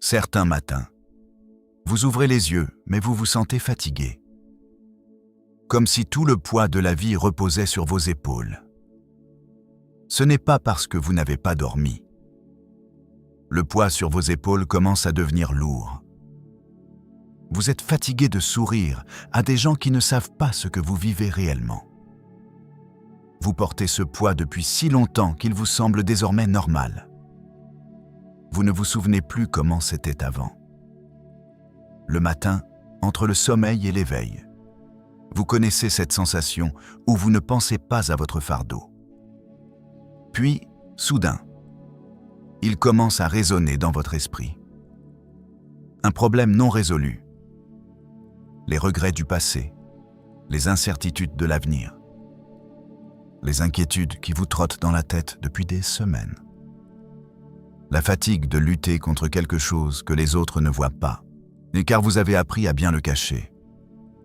Certains matins, vous ouvrez les yeux, mais vous vous sentez fatigué. Comme si tout le poids de la vie reposait sur vos épaules. Ce n'est pas parce que vous n'avez pas dormi. Le poids sur vos épaules commence à devenir lourd. Vous êtes fatigué de sourire à des gens qui ne savent pas ce que vous vivez réellement. Vous portez ce poids depuis si longtemps qu'il vous semble désormais normal. Vous ne vous souvenez plus comment c'était avant. Le matin, entre le sommeil et l'éveil, vous connaissez cette sensation où vous ne pensez pas à votre fardeau. Puis, soudain, il commence à résonner dans votre esprit. Un problème non résolu. Les regrets du passé, les incertitudes de l'avenir, les inquiétudes qui vous trottent dans la tête depuis des semaines. La fatigue de lutter contre quelque chose que les autres ne voient pas, et car vous avez appris à bien le cacher.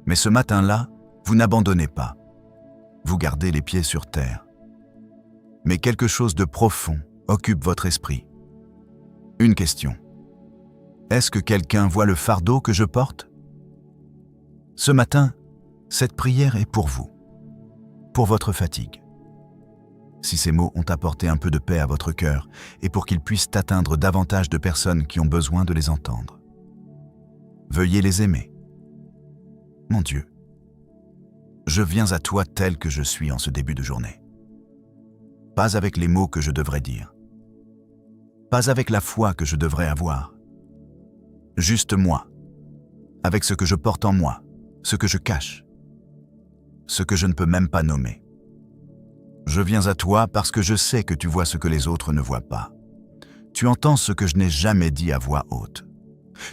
Mais ce matin-là, vous n'abandonnez pas. Vous gardez les pieds sur terre. Mais quelque chose de profond occupe votre esprit. Une question. Est-ce que quelqu'un voit le fardeau que je porte? Ce matin, cette prière est pour vous, pour votre fatigue. Si ces mots ont apporté un peu de paix à votre cœur et pour qu'ils puissent atteindre davantage de personnes qui ont besoin de les entendre. Veuillez les aimer. Mon Dieu, je viens à toi tel que je suis en ce début de journée. Pas avec les mots que je devrais dire. Pas avec la foi que je devrais avoir. Juste moi, avec ce que je porte en moi, ce que je cache, ce que je ne peux même pas nommer. Je viens à toi parce que je sais que tu vois ce que les autres ne voient pas. Tu entends ce que je n'ai jamais dit à voix haute.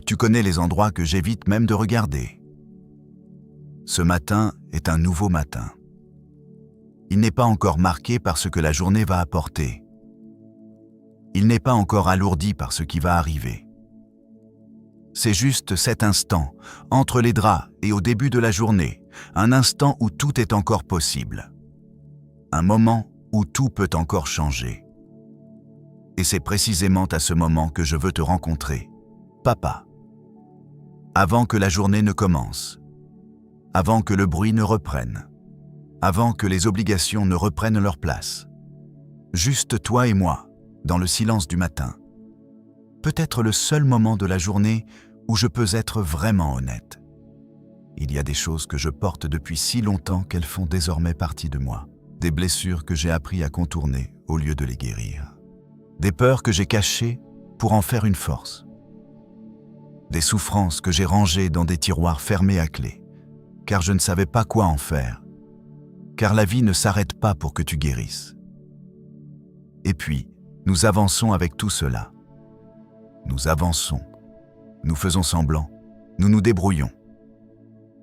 Tu connais les endroits que j'évite même de regarder. Ce matin est un nouveau matin. Il n'est pas encore marqué par ce que la journée va apporter. Il n'est pas encore alourdi par ce qui va arriver. C'est juste cet instant, entre les draps et au début de la journée, un instant où tout est encore possible. Un moment où tout peut encore changer. Et c'est précisément à ce moment que je veux te rencontrer, Papa. Avant que la journée ne commence, avant que le bruit ne reprenne, avant que les obligations ne reprennent leur place. Juste toi et moi, dans le silence du matin. Peut-être le seul moment de la journée où je peux être vraiment honnête. Il y a des choses que je porte depuis si longtemps qu'elles font désormais partie de moi. Des blessures que j'ai appris à contourner au lieu de les guérir. Des peurs que j'ai cachées pour en faire une force. Des souffrances que j'ai rangées dans des tiroirs fermés à clé, car je ne savais pas quoi en faire. Car la vie ne s'arrête pas pour que tu guérisses. Et puis, nous avançons avec tout cela. Nous avançons. Nous faisons semblant. Nous nous débrouillons.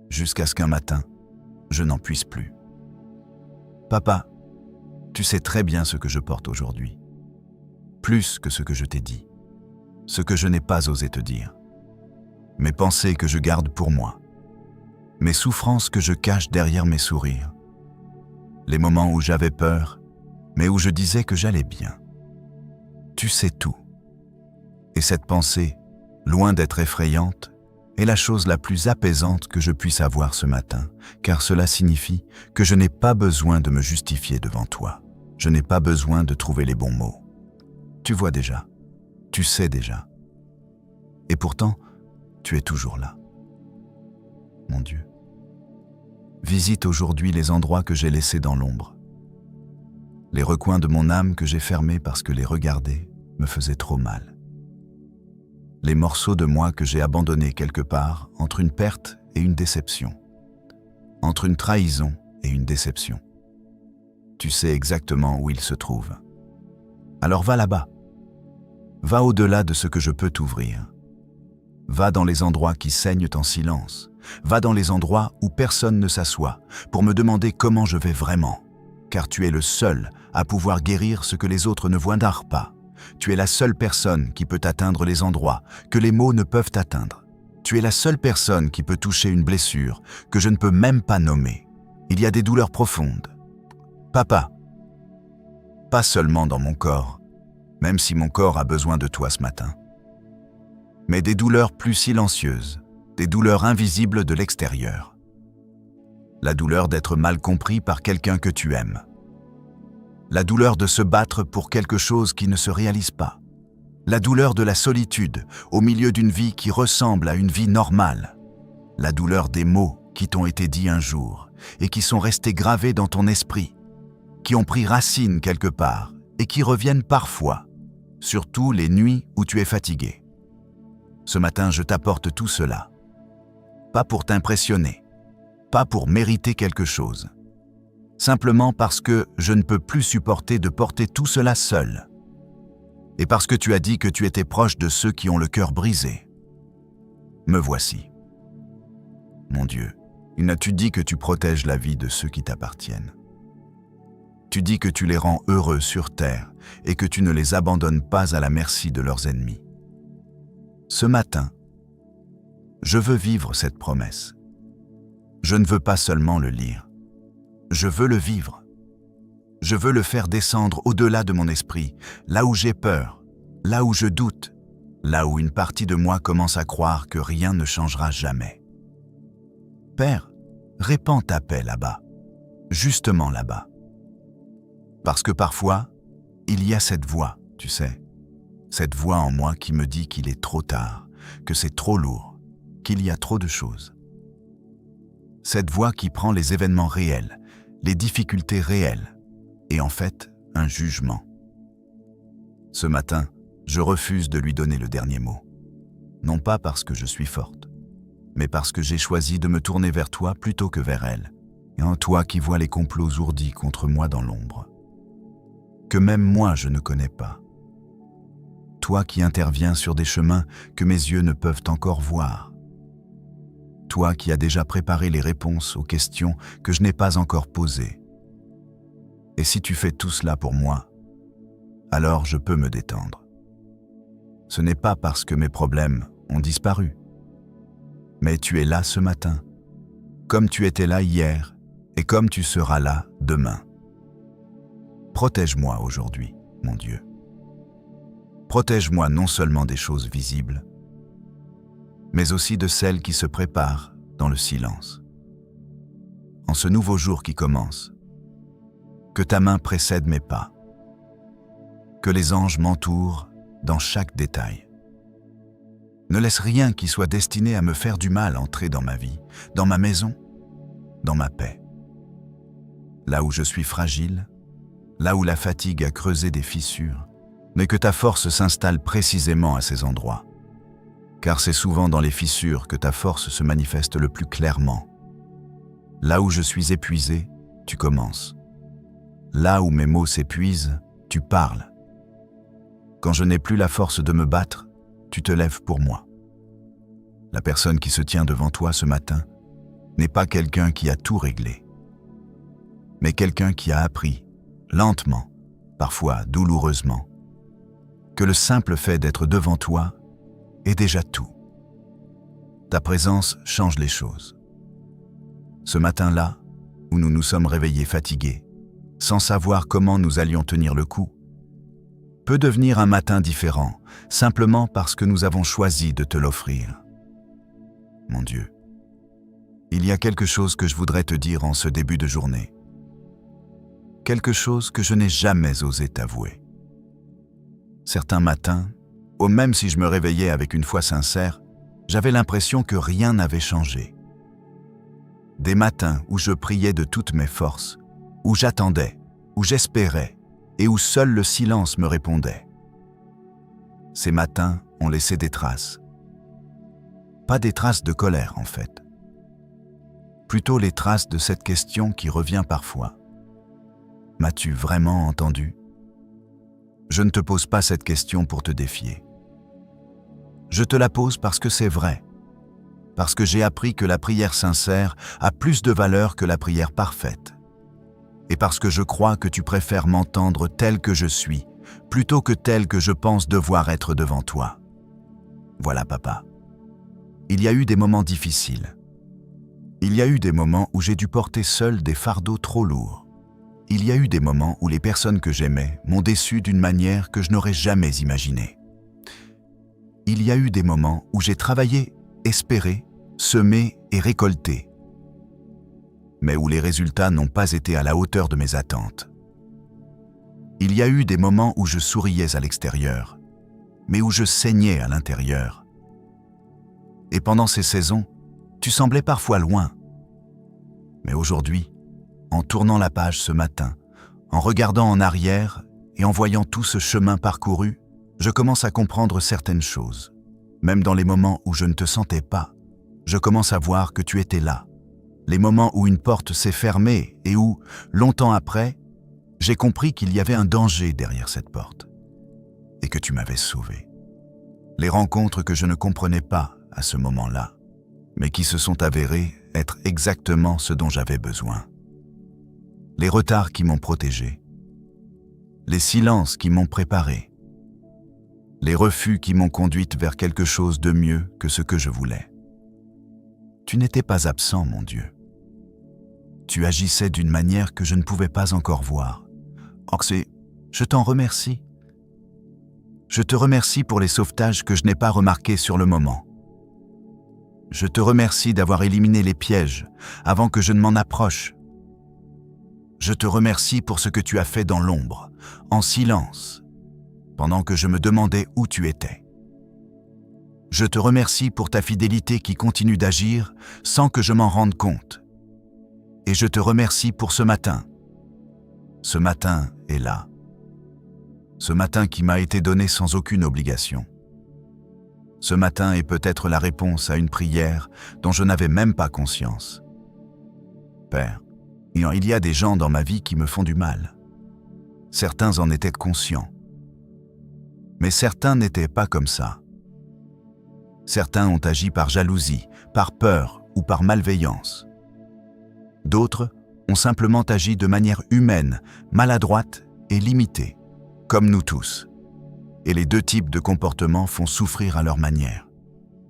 Jusqu'à ce qu'un matin, je n'en puisse plus. Papa, tu sais très bien ce que je porte aujourd'hui. Plus que ce que je t'ai dit. Ce que je n'ai pas osé te dire. Mes pensées que je garde pour moi. Mes souffrances que je cache derrière mes sourires. Les moments où j'avais peur, mais où je disais que j'allais bien. Tu sais tout. Et cette pensée, loin d'être effrayante, est la chose la plus apaisante que je puisse avoir ce matin, car cela signifie que je n'ai pas besoin de me justifier devant toi. Je n'ai pas besoin de trouver les bons mots. Tu vois déjà, tu sais déjà. Et pourtant, tu es toujours là. Mon Dieu, visite aujourd'hui les endroits que j'ai laissés dans l'ombre. Les recoins de mon âme que j'ai fermés parce que les regarder me faisait trop mal. Les morceaux de moi que j'ai abandonnés quelque part entre une perte et une déception, entre une trahison et une déception. Tu sais exactement où ils se trouvent. Alors va là-bas. Va au-delà de ce que je peux t'ouvrir. Va dans les endroits qui saignent en silence. Va dans les endroits où personne ne s'assoit pour me demander comment je vais vraiment. Car tu es le seul à pouvoir guérir ce que les autres ne voient pas. Tu es la seule personne qui peut atteindre les endroits que les mots ne peuvent atteindre. Tu es la seule personne qui peut toucher une blessure que je ne peux même pas nommer. Il y a des douleurs profondes. Papa, pas seulement dans mon corps, même si mon corps a besoin de toi ce matin. mais des douleurs plus silencieuses, des douleurs invisibles de l'extérieur. La douleur d'être mal compris par quelqu'un que tu aimes. La douleur de se battre pour quelque chose qui ne se réalise pas. La douleur de la solitude au milieu d'une vie qui ressemble à une vie normale. La douleur des mots qui t'ont été dits un jour et qui sont restés gravés dans ton esprit, qui ont pris racine quelque part et qui reviennent parfois, surtout les nuits où tu es fatigué. Ce matin, je t'apporte tout cela. Pas pour t'impressionner, pas pour mériter quelque chose. Simplement parce que je ne peux plus supporter de porter tout cela seul. Et parce que tu as dit que tu étais proche de ceux qui ont le cœur brisé. Me voici. Mon Dieu, tu dis que tu protèges la vie de ceux qui t'appartiennent. Tu dis que tu les rends heureux sur terre et que tu ne les abandonnes pas à la merci de leurs ennemis. Ce matin, je veux vivre cette promesse. Je ne veux pas seulement le lire. Je veux le vivre. Je veux le faire descendre au-delà de mon esprit, là où j'ai peur, là où je doute, là où une partie de moi commence à croire que rien ne changera jamais. Père, répands ta paix là-bas, justement là-bas. Parce que parfois, il y a cette voix, tu sais, cette voix en moi qui me dit qu'il est trop tard, que c'est trop lourd, qu'il y a trop de choses. Cette voix qui prend les événements réels, les difficultés réelles, et en fait, un jugement. Ce matin, je refuse de lui donner le dernier mot. Non pas parce que je suis forte, mais parce que j'ai choisi de me tourner vers toi plutôt que vers elle, et en toi qui vois les complots ourdis contre moi dans l'ombre. Que même moi je ne connais pas. Toi qui interviens sur des chemins que mes yeux ne peuvent encore voir. Toi qui as déjà préparé les réponses aux questions que je n'ai pas encore posées. Et si tu fais tout cela pour moi, alors je peux me détendre. Ce n'est pas parce que mes problèmes ont disparu, mais tu es là ce matin, comme tu étais là hier et comme tu seras là demain. Protège-moi aujourd'hui, mon Dieu. Protège-moi non seulement des choses visibles, mais aussi de celles qui se préparent dans le silence. En ce nouveau jour qui commence, que ta main précède mes pas, que les anges m'entourent dans chaque détail. Ne laisse rien qui soit destiné à me faire du mal entrer dans ma vie, dans ma maison, dans ma paix. Là où je suis fragile, là où la fatigue a creusé des fissures, mais que ta force s'installe précisément à ces endroits. Car c'est souvent dans les fissures que ta force se manifeste le plus clairement. Là où je suis épuisé, tu commences. Là où mes mots s'épuisent, tu parles. Quand je n'ai plus la force de me battre, tu te lèves pour moi. La personne qui se tient devant toi ce matin n'est pas quelqu'un qui a tout réglé, mais quelqu'un qui a appris, lentement, parfois douloureusement, que le simple fait d'être devant toi est déjà tout. Ta présence change les choses. Ce matin-là, où nous nous sommes réveillés fatigués, sans savoir comment nous allions tenir le coup, peut devenir un matin différent, simplement parce que nous avons choisi de te l'offrir. Mon Dieu, il y a quelque chose que je voudrais te dire en ce début de journée. Quelque chose que je n'ai jamais osé t'avouer. Certains matins, même si je me réveillais avec une foi sincère, j'avais l'impression que rien n'avait changé. Des matins où je priais de toutes mes forces, où j'attendais, où j'espérais, et où seul le silence me répondait. Ces matins ont laissé des traces. Pas des traces de colère, en fait. Plutôt les traces de cette question qui revient parfois. M'as-tu vraiment entendu ? Je ne te pose pas cette question pour te défier. Je te la pose parce que c'est vrai. Parce que j'ai appris que la prière sincère a plus de valeur que la prière parfaite. Et parce que je crois que tu préfères m'entendre tel que je suis, plutôt que tel que je pense devoir être devant toi. Voilà, papa. Il y a eu des moments difficiles. Il y a eu des moments où j'ai dû porter seul des fardeaux trop lourds. Il y a eu des moments où les personnes que j'aimais m'ont déçu d'une manière que je n'aurais jamais imaginée. il y a eu des moments où j'ai travaillé, espéré, semé et récolté, mais où les résultats n'ont pas été à la hauteur de mes attentes. Il y a eu des moments où je souriais à l'extérieur, mais où je saignais à l'intérieur. Et pendant ces saisons, tu semblais parfois loin. Mais aujourd'hui, en tournant la page ce matin, en regardant en arrière et en voyant tout ce chemin parcouru, je commence à comprendre certaines choses. Même dans les moments où je ne te sentais pas, je commence à voir que tu étais là. Les moments où une porte s'est fermée et où, longtemps après, j'ai compris qu'il y avait un danger derrière cette porte et que tu m'avais sauvé. Les rencontres que je ne comprenais pas à ce moment-là, mais qui se sont avérées être exactement ce dont j'avais besoin. Les retards qui m'ont protégé, les silences qui m'ont préparé, les refus qui m'ont conduite vers quelque chose de mieux que ce que je voulais. Tu n'étais pas absent, mon Dieu. Tu agissais d'une manière que je ne pouvais pas encore voir. Or, je t'en remercie. Je te remercie pour les sauvetages que je n'ai pas remarqués sur le moment. Je te remercie d'avoir éliminé les pièges avant que je ne m'en approche. Je te remercie pour ce que tu as fait dans l'ombre, en silence, pendant que je me demandais où tu étais. Je te remercie pour ta fidélité qui continue d'agir sans que je m'en rende compte. Et je te remercie pour ce matin. Ce matin est là. Ce matin qui m'a été donné sans aucune obligation. Ce matin est peut-être la réponse à une prière dont je n'avais même pas conscience. Père, il y a des gens dans ma vie qui me font du mal. Certains en étaient conscients. Mais certains n'étaient pas comme ça. Certains ont agi par jalousie, par peur ou par malveillance. D'autres ont simplement agi de manière humaine, maladroite et limitée, comme nous tous. Et les deux types de comportements font souffrir à leur manière.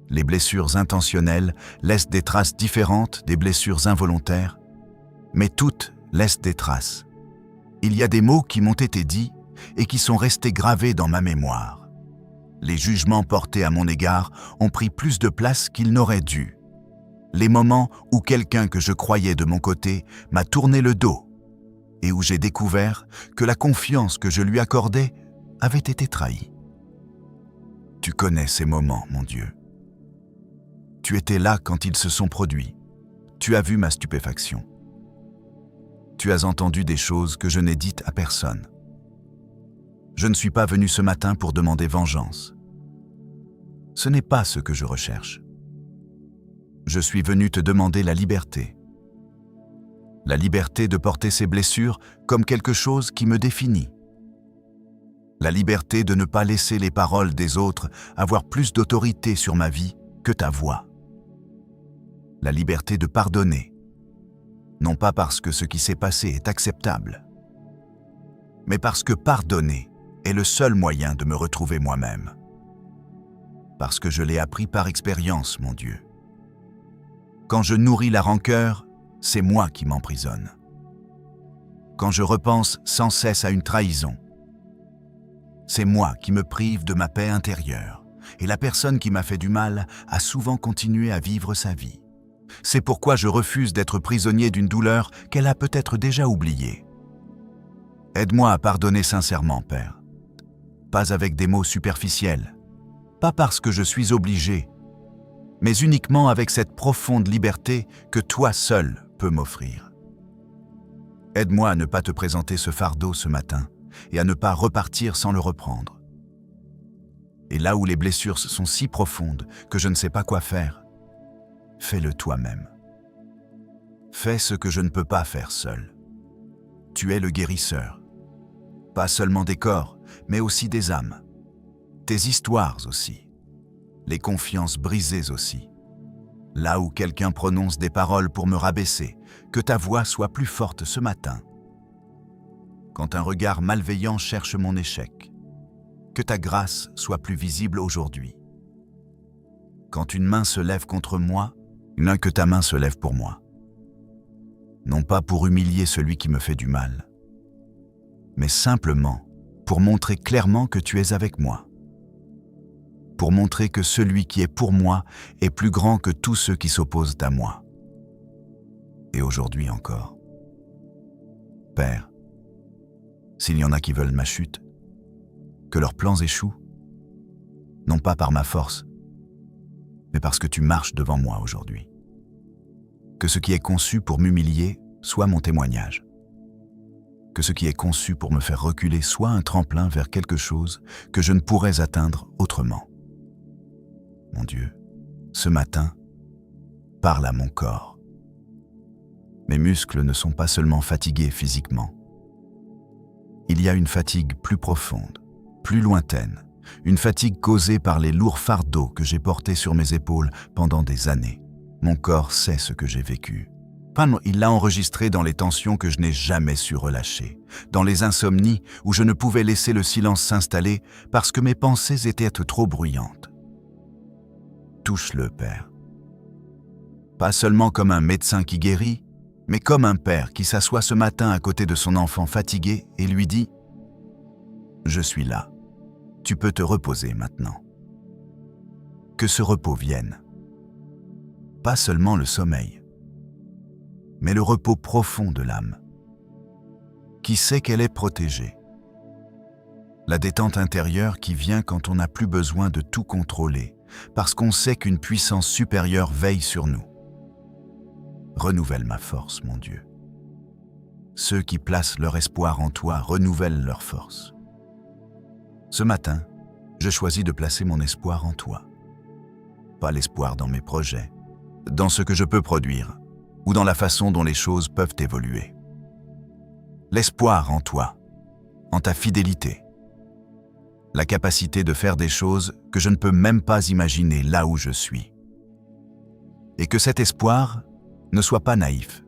Les blessures intentionnelles laissent des traces différentes des blessures involontaires, mais toutes laissent des traces. Il y a des mots qui m'ont été dits et qui sont restés gravés dans ma mémoire. Les jugements portés à mon égard ont pris plus de place qu'ils n'auraient dû. Les moments où quelqu'un que je croyais de mon côté m'a tourné le dos et où j'ai découvert que la confiance que je lui accordais avait été trahie. Tu connais ces moments, mon Dieu. Tu étais là quand ils se sont produits. Tu as vu ma stupéfaction. Tu as entendu des choses que je n'ai dites à personne. Je ne suis pas venu ce matin pour demander vengeance. Ce n'est pas ce que je recherche. Je suis venu te demander la liberté. La liberté de porter ces blessures comme quelque chose qui me définit. La liberté de ne pas laisser les paroles des autres avoir plus d'autorité sur ma vie que ta voix. La liberté de pardonner, non pas parce que ce qui s'est passé est acceptable, mais parce que pardonner est le seul moyen de me retrouver moi-même. Parce que je l'ai appris par expérience, mon Dieu. Quand je nourris la rancœur, c'est moi qui m'emprisonne. Quand je repense sans cesse à une trahison, c'est moi qui me prive de ma paix intérieure, et la personne qui m'a fait du mal a souvent continué à vivre sa vie. C'est pourquoi je refuse d'être prisonnier d'une douleur qu'elle a peut-être déjà oubliée. Aide-moi à pardonner sincèrement, Père. Pas avec des mots superficiels, pas parce que je suis obligé, mais uniquement avec cette profonde liberté que toi seul peux m'offrir. Aide-moi à ne pas te présenter ce fardeau ce matin et à ne pas repartir sans le reprendre. Et là où les blessures sont si profondes que je ne sais pas quoi faire, fais-le toi-même. Fais ce que je ne peux pas faire seul. Tu es le guérisseur, pas seulement des corps, mais aussi des âmes, tes histoires aussi. Les confiances brisées aussi. Là où quelqu'un prononce des paroles pour me rabaisser, que ta voix soit plus forte ce matin. Quand un regard malveillant cherche mon échec, que ta grâce soit plus visible aujourd'hui. Quand une main se lève contre moi, que ta main se lève pour moi. Non pas pour humilier celui qui me fait du mal, mais simplement pour montrer clairement que tu es avec moi. pour montrer que celui qui est pour moi est plus grand que tous ceux qui s'opposent à moi. Et aujourd'hui encore. Père, s'il y en a qui veulent ma chute, que leurs plans échouent, non pas par ma force, mais parce que tu marches devant moi aujourd'hui. Que ce qui est conçu pour m'humilier soit mon témoignage. Que ce qui est conçu pour me faire reculer soit un tremplin vers quelque chose que je ne pourrais atteindre autrement. Mon Dieu, ce matin, parle à mon corps. Mes muscles ne sont pas seulement fatigués physiquement. Il y a une fatigue plus profonde, plus lointaine, une fatigue causée par les lourds fardeaux que j'ai portés sur mes épaules pendant des années. Mon corps sait ce que j'ai vécu. Il l'a enregistré dans les tensions que je n'ai jamais su relâcher, dans les insomnies où je ne pouvais laisser le silence s'installer parce que mes pensées étaient trop bruyantes. Touche-le, Père. Pas seulement comme un médecin qui guérit, mais comme un père qui s'assoit ce matin à côté de son enfant fatigué et lui dit « Je suis là, tu peux te reposer maintenant. » Que ce repos vienne. Pas seulement le sommeil, mais le repos profond de l'âme, qui sait qu'elle est protégée. La détente intérieure qui vient quand on n'a plus besoin de tout contrôler, parce qu'on sait qu'une puissance supérieure veille sur nous. Renouvelle ma force, mon Dieu. Ceux qui placent leur espoir en toi renouvellent leur force. Ce matin, je choisis de placer mon espoir en toi. Pas l'espoir dans mes projets, dans ce que je peux produire, ou dans la façon dont les choses peuvent évoluer. L'espoir en toi, en ta fidélité. La capacité de faire des choses que je ne peux même pas imaginer là où je suis. Et que cet espoir ne soit pas naïf,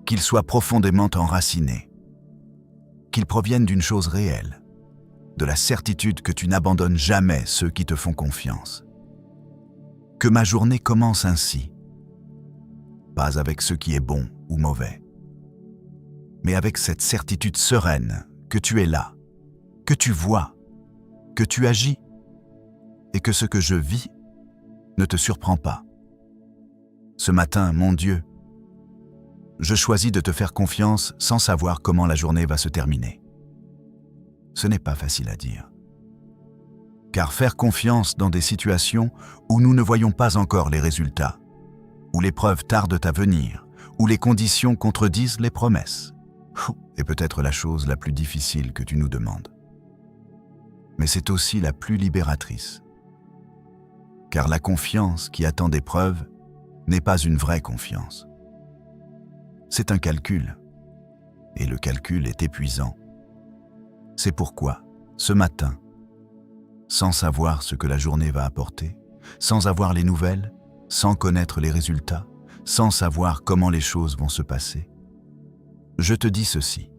qu'il soit profondément enraciné, qu'il provienne d'une chose réelle, de la certitude que tu n'abandonnes jamais ceux qui te font confiance. Que ma journée commence ainsi, pas avec ce qui est bon ou mauvais, mais avec cette certitude sereine que tu es là, que tu vois, que tu agis, et que ce que je vis ne te surprend pas. Ce matin, mon Dieu, je choisis de te faire confiance sans savoir comment la journée va se terminer. Ce n'est pas facile à dire. Car faire confiance dans des situations où nous ne voyons pas encore les résultats, où les preuves tardent à venir, où les conditions contredisent les promesses, est peut-être la chose la plus difficile que tu nous demandes. Mais c'est aussi la plus libératrice. Car la confiance qui attend des preuves n'est pas une vraie confiance. C'est un calcul, et le calcul est épuisant. C'est pourquoi, ce matin, sans savoir ce que la journée va apporter, sans avoir les nouvelles, sans connaître les résultats, sans savoir comment les choses vont se passer, je te dis ceci.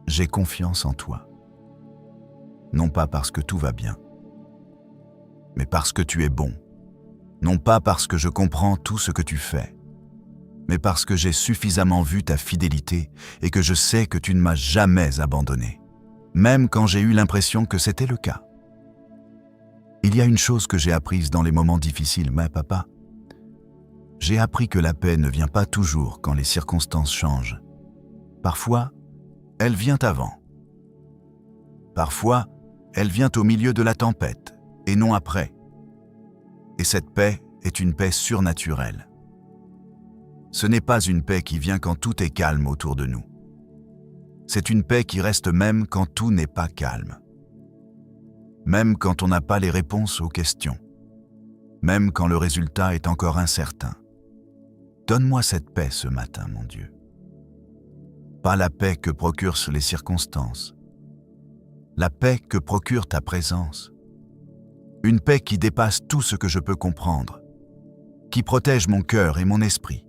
J'ai confiance en toi. Non pas parce que tout va bien, mais parce que tu es bon. Non pas parce que je comprends tout ce que tu fais, mais parce que j'ai suffisamment vu ta fidélité et que je sais que tu ne m'as jamais abandonné, même quand j'ai eu l'impression que c'était le cas. Il y a une chose que j'ai apprise dans les moments difficiles, mais papa, j'ai appris que la paix ne vient pas toujours quand les circonstances changent. Parfois, elle vient avant. Parfois, elle vient au milieu de la tempête, et non après. Et cette paix est une paix surnaturelle. Ce n'est pas une paix qui vient quand tout est calme autour de nous. C'est une paix qui reste même quand tout n'est pas calme. Même quand on n'a pas les réponses aux questions. Même quand le résultat est encore incertain. Donne-moi cette paix ce matin, mon Dieu. Pas la paix que procurent les circonstances. La paix que procure ta présence. Une paix qui dépasse tout ce que je peux comprendre, qui protège mon cœur et mon esprit,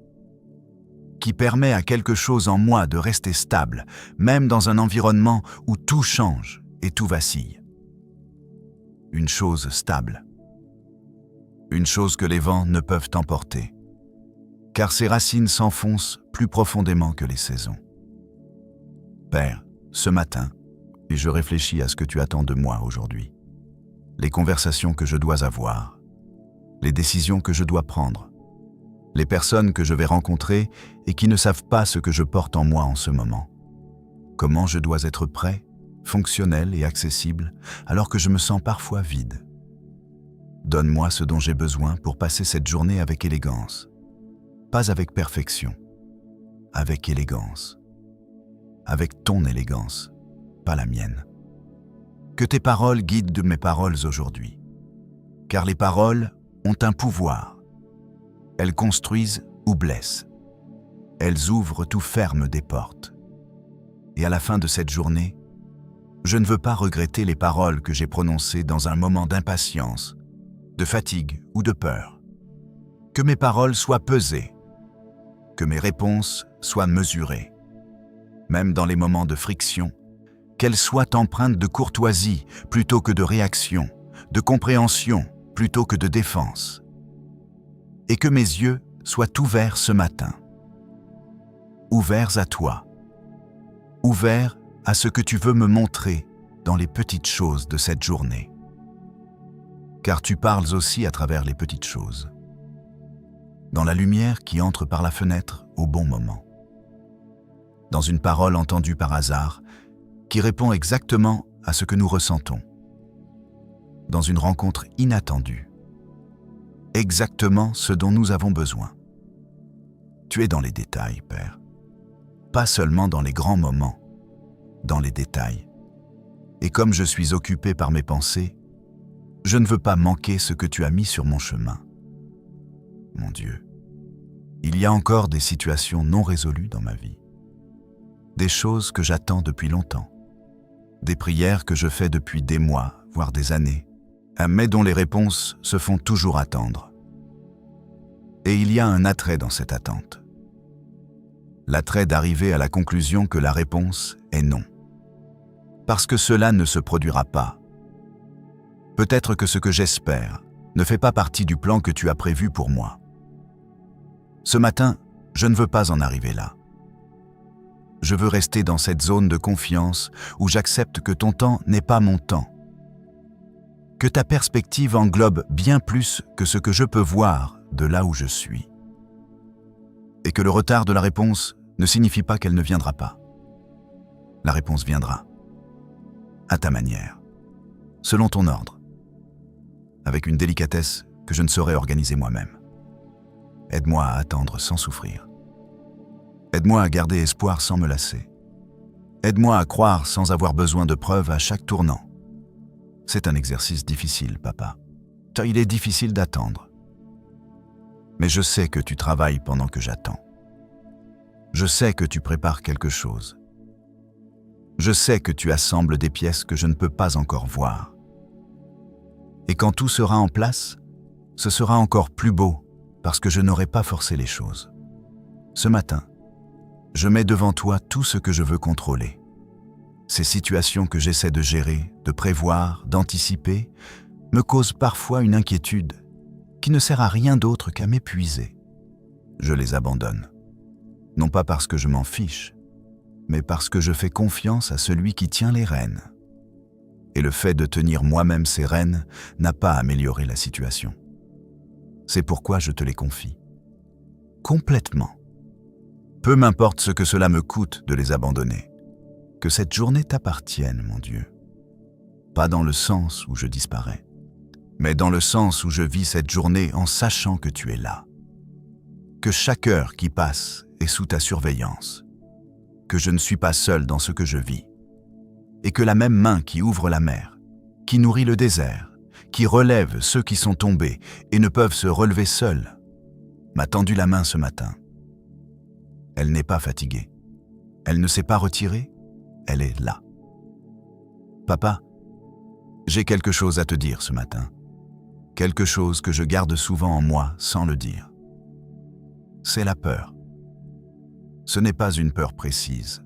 qui permet à quelque chose en moi de rester stable, même dans un environnement où tout change et tout vacille. Une chose stable. Une chose que les vents ne peuvent emporter, car ses racines s'enfoncent plus profondément que les saisons. Père, ce matin, et je réfléchis à ce que tu attends de moi aujourd'hui. les conversations que je dois avoir, les décisions que je dois prendre, les personnes que je vais rencontrer et qui ne savent pas ce que je porte en moi en ce moment. Comment je dois être prêt, fonctionnel et accessible alors que je me sens parfois vide. Donne-moi ce dont j'ai besoin pour passer cette journée avec élégance. Pas avec perfection, avec élégance. Avec ton élégance, pas la mienne. Que tes paroles guident mes paroles aujourd'hui. Car les paroles ont un pouvoir. Elles construisent ou blessent. Elles ouvrent ou ferment des portes. Et à la fin de cette journée, je ne veux pas regretter les paroles que j'ai prononcées dans un moment d'impatience, de fatigue ou de peur. Que mes paroles soient pesées, que mes réponses soient mesurées. Même dans les moments de friction, qu'elles soient empreintes de courtoisie plutôt que de réaction, de compréhension plutôt que de défense. Et que mes yeux soient ouverts ce matin. Ouverts à toi. Ouverts à ce que tu veux me montrer dans les petites choses de cette journée. Car tu parles aussi à travers les petites choses. Dans la lumière qui entre par la fenêtre au bon moment. Dans une parole entendue par hasard qui répond exactement à ce que nous ressentons. Dans une rencontre inattendue. Exactement ce dont nous avons besoin. Tu es dans les détails, Père. Pas seulement dans les grands moments, dans les détails. Et comme je suis occupé par mes pensées, je ne veux pas manquer ce que tu as mis sur mon chemin. Mon Dieu, il y a encore des situations non résolues dans ma vie. Des choses que j'attends depuis longtemps. Des prières que je fais depuis des mois, voire des années, mais dont les réponses se font toujours attendre. Et il y a un attrait dans cette attente. L'attrait d'arriver à la conclusion que la réponse est non. Parce que cela ne se produira pas. Peut-être que ce que j'espère ne fait pas partie du plan que tu as prévu pour moi. Ce matin, je ne veux pas en arriver là. Je veux rester dans cette zone de confiance où j'accepte que ton temps n'est pas mon temps. Que ta perspective englobe bien plus que ce que je peux voir de là où je suis. Et que le retard de la réponse ne signifie pas qu'elle ne viendra pas. La réponse viendra. À ta manière. Selon ton ordre. Avec une délicatesse que je ne saurais organiser moi-même. Aide-moi à attendre sans souffrir. Aide-moi à garder espoir sans me lasser. Aide-moi à croire sans avoir besoin de preuves à chaque tournant. C'est un exercice difficile, papa. Car il est difficile d'attendre. Mais je sais que tu travailles pendant que j'attends. Je sais que tu prépares quelque chose. Je sais que tu assembles des pièces que je ne peux pas encore voir. Et quand tout sera en place, ce sera encore plus beau parce que je n'aurai pas forcé les choses. Ce matin, je mets devant toi tout ce que je veux contrôler. Ces situations que j'essaie de gérer, de prévoir, d'anticiper, me causent parfois une inquiétude qui ne sert à rien d'autre qu'à m'épuiser. Je les abandonne. Non pas parce que je m'en fiche, mais parce que je fais confiance à celui qui tient les rênes. Et le fait de tenir moi-même ces rênes n'a pas amélioré la situation. C'est pourquoi je te les confie. Complètement. Peu m'importe ce que cela me coûte de les abandonner. Que cette journée t'appartienne, mon Dieu. Pas dans le sens où je disparais, mais dans le sens où je vis cette journée en sachant que tu es là. Que chaque heure qui passe est sous ta surveillance. Que je ne suis pas seul dans ce que je vis. Et que la même main qui ouvre la mer, qui nourrit le désert, qui relève ceux qui sont tombés et ne peuvent se relever seuls, m'a tendu la main ce matin. Elle n'est pas fatiguée. Elle ne s'est pas retirée. Elle est là. Papa, j'ai quelque chose à te dire ce matin. Quelque chose que je garde souvent en moi sans le dire. C'est la peur. Ce n'est pas une peur précise,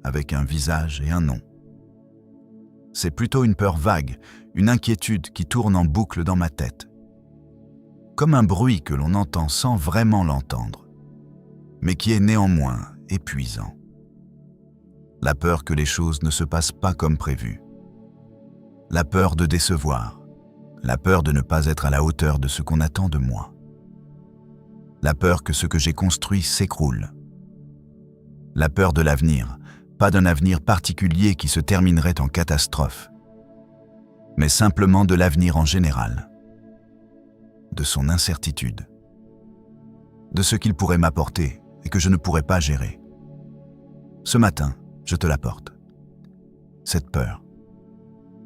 avec un visage et un nom. C'est plutôt une peur vague, une inquiétude qui tourne en boucle dans ma tête. Comme un bruit que l'on entend sans vraiment l'entendre, mais qui est néanmoins épuisant. La peur que les choses ne se passent pas comme prévu. La peur de décevoir, la peur de ne pas être à la hauteur de ce qu'on attend de moi. La peur que ce que j'ai construit s'écroule. La peur de l'avenir, pas d'un avenir particulier qui se terminerait en catastrophe, mais simplement de l'avenir en général, de son incertitude, de ce qu'il pourrait m'apporter et que je ne pourrais pas gérer. Ce matin, je te l'apporte. Cette peur,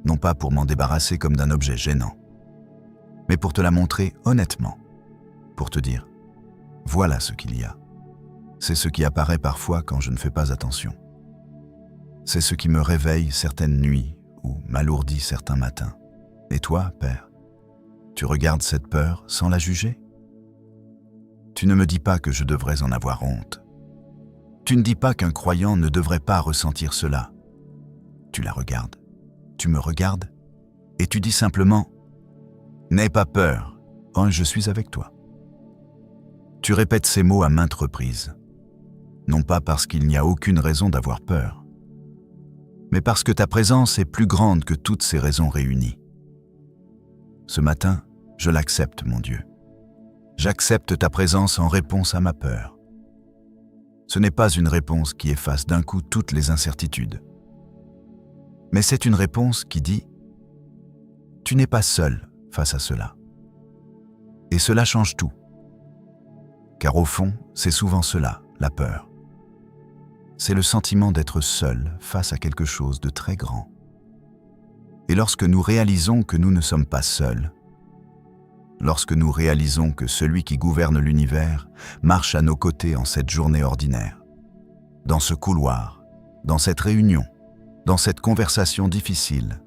non pas pour m'en débarrasser comme d'un objet gênant, mais pour te la montrer honnêtement, pour te dire, voilà ce qu'il y a. C'est ce qui apparaît parfois quand je ne fais pas attention. C'est ce qui me réveille certaines nuits ou m'alourdit certains matins. Et toi, Père, tu regardes cette peur sans la juger? Tu ne me dis pas que je devrais en avoir honte. Tu ne dis pas qu'un croyant ne devrait pas ressentir cela. Tu la regardes, tu me regardes, et tu dis simplement « N'aie pas peur, oh, je suis avec toi ». Tu répètes ces mots à maintes reprises, non pas parce qu'il n'y a aucune raison d'avoir peur, mais parce que ta présence est plus grande que toutes ces raisons réunies. Ce matin, je l'accepte, mon Dieu. J'accepte ta présence en réponse à ma peur. Ce n'est pas une réponse qui efface d'un coup toutes les incertitudes, mais c'est une réponse qui dit « Tu n'es pas seul face à cela ». Et cela change tout. Car au fond, c'est souvent cela, la peur. C'est le sentiment d'être seul face à quelque chose de très grand. Et lorsque nous réalisons que nous ne sommes pas seuls, lorsque nous réalisons que celui qui gouverne l'univers marche à nos côtés en cette journée ordinaire, dans ce couloir, dans cette réunion, dans cette conversation difficile,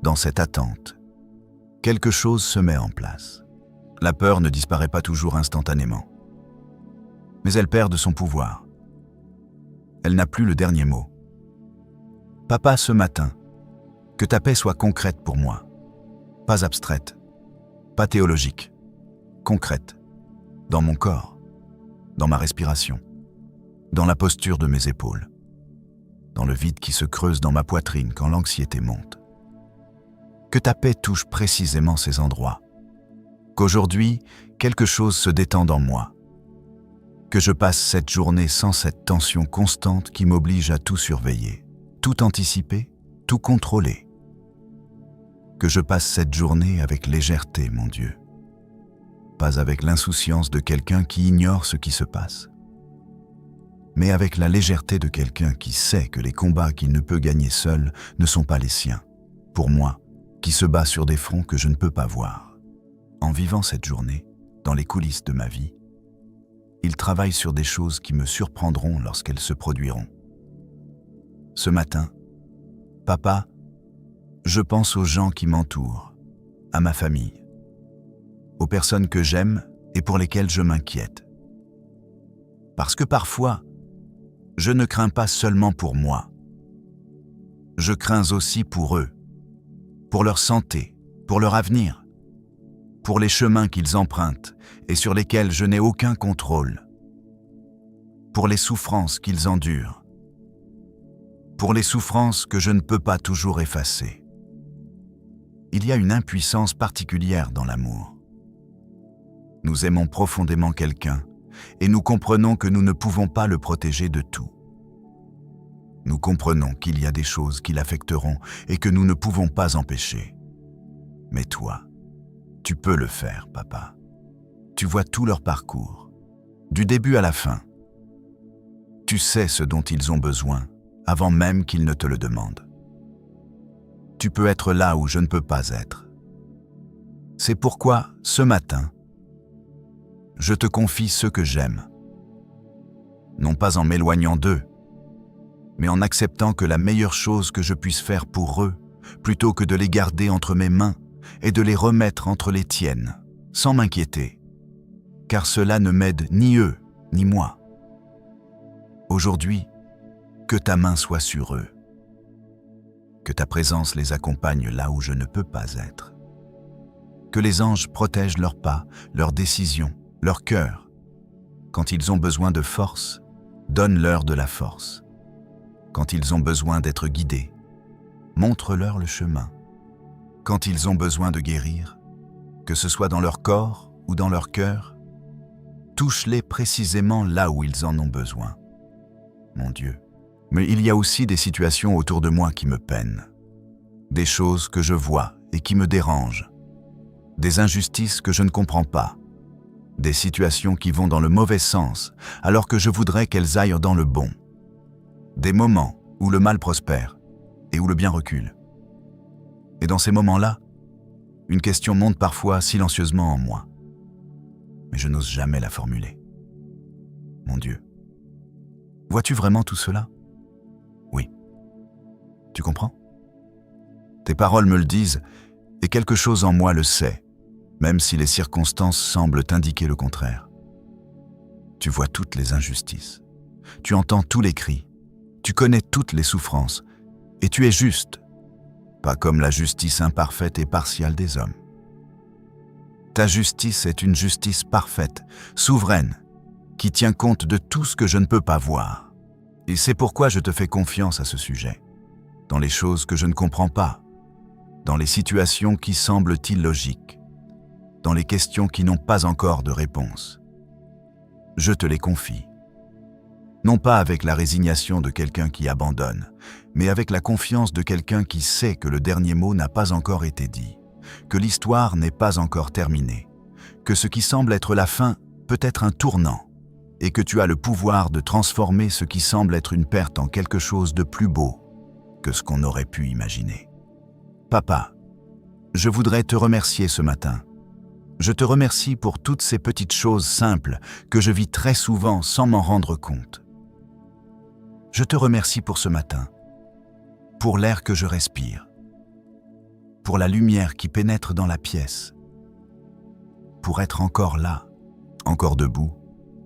dans cette attente, quelque chose se met en place. La peur ne disparaît pas toujours instantanément, mais elle perd de son pouvoir. Elle n'a plus le dernier mot. Papa, ce matin, que ta paix soit concrète pour moi, pas abstraite, pas théologique, concrète, dans mon corps, dans ma respiration, dans la posture de mes épaules, dans le vide qui se creuse dans ma poitrine quand l'anxiété monte. Que ta paix touche précisément ces endroits, qu'aujourd'hui, quelque chose se détende en moi, que je passe cette journée sans cette tension constante qui m'oblige à tout surveiller, tout anticiper, tout contrôler. Que je passe cette journée avec légèreté, mon Dieu, pas avec l'insouciance de quelqu'un qui ignore ce qui se passe, mais avec la légèreté de quelqu'un qui sait que les combats qu'il ne peut gagner seul ne sont pas les siens, pour moi, qui se bat sur des fronts que je ne peux pas voir. En vivant cette journée, dans les coulisses de ma vie, il travaille sur des choses qui me surprendront lorsqu'elles se produiront. Ce matin, papa, je pense aux gens qui m'entourent, à ma famille, aux personnes que j'aime et pour lesquelles je m'inquiète. Parce que parfois, je ne crains pas seulement pour moi. Je crains aussi pour eux, pour leur santé, pour leur avenir, pour les chemins qu'ils empruntent et sur lesquels je n'ai aucun contrôle, pour les souffrances qu'ils endurent, pour les souffrances que je ne peux pas toujours effacer. Il y a une impuissance particulière dans l'amour. Nous aimons profondément quelqu'un et nous comprenons que nous ne pouvons pas le protéger de tout. Nous comprenons qu'il y a des choses qui l'affecteront et que nous ne pouvons pas empêcher. Mais toi, tu peux le faire, papa. Tu vois tout leur parcours, du début à la fin. Tu sais ce dont ils ont besoin, avant même qu'ils ne te le demandent. Tu peux être là où je ne peux pas être. C'est pourquoi, ce matin, je te confie ceux que j'aime. Non pas en m'éloignant d'eux, mais en acceptant que la meilleure chose que je puisse faire pour eux, plutôt que de les garder entre mes mains, est de les remettre entre les tiennes, sans m'inquiéter, car cela ne m'aide ni eux, ni moi. Aujourd'hui, que ta main soit sur eux, que ta présence les accompagne là où je ne peux pas être, que les anges protègent leurs pas, leurs décisions, leur cœur. Quand ils ont besoin de force, donne-leur de la force. Quand ils ont besoin d'être guidés, montre-leur le chemin. quand ils ont besoin de guérir, que ce soit dans leur corps ou dans leur cœur, touche-les précisément là où ils en ont besoin. Mon Dieu. Mais il y a aussi des situations autour de moi qui me peinent, des choses que je vois et qui me dérangent, des injustices que je ne comprends pas, des situations qui vont dans le mauvais sens alors que je voudrais qu'elles aillent dans le bon, des moments où le mal prospère et où le bien recule. Et dans ces moments-là, une question monte parfois silencieusement en moi, mais je n'ose jamais la formuler. Mon Dieu, vois-tu vraiment tout cela? Oui. Tu comprends? Tes paroles me le disent et quelque chose en moi le sait, même si les circonstances semblent indiquer le contraire. Tu vois toutes les injustices, tu entends tous les cris, tu connais toutes les souffrances, et tu es juste, pas comme la justice imparfaite et partiale des hommes. Ta justice est une justice parfaite, souveraine, qui tient compte de tout ce que je ne peux pas voir. Et c'est pourquoi je te fais confiance à ce sujet, dans les choses que je ne comprends pas, dans les situations qui semblent illogiques, dans les questions qui n'ont pas encore de réponse. Je te les confie. Non pas avec la résignation de quelqu'un qui abandonne, mais avec la confiance de quelqu'un qui sait que le dernier mot n'a pas encore été dit, que l'histoire n'est pas encore terminée, que ce qui semble être la fin peut être un tournant, et que tu as le pouvoir de transformer ce qui semble être une perte en quelque chose de plus beau que ce qu'on aurait pu imaginer. Papa, je voudrais te remercier ce matin. Je te remercie pour toutes ces petites choses simples que je vis très souvent sans m'en rendre compte. Je te remercie pour ce matin, pour l'air que je respire, pour la lumière qui pénètre dans la pièce, pour être encore là, encore debout,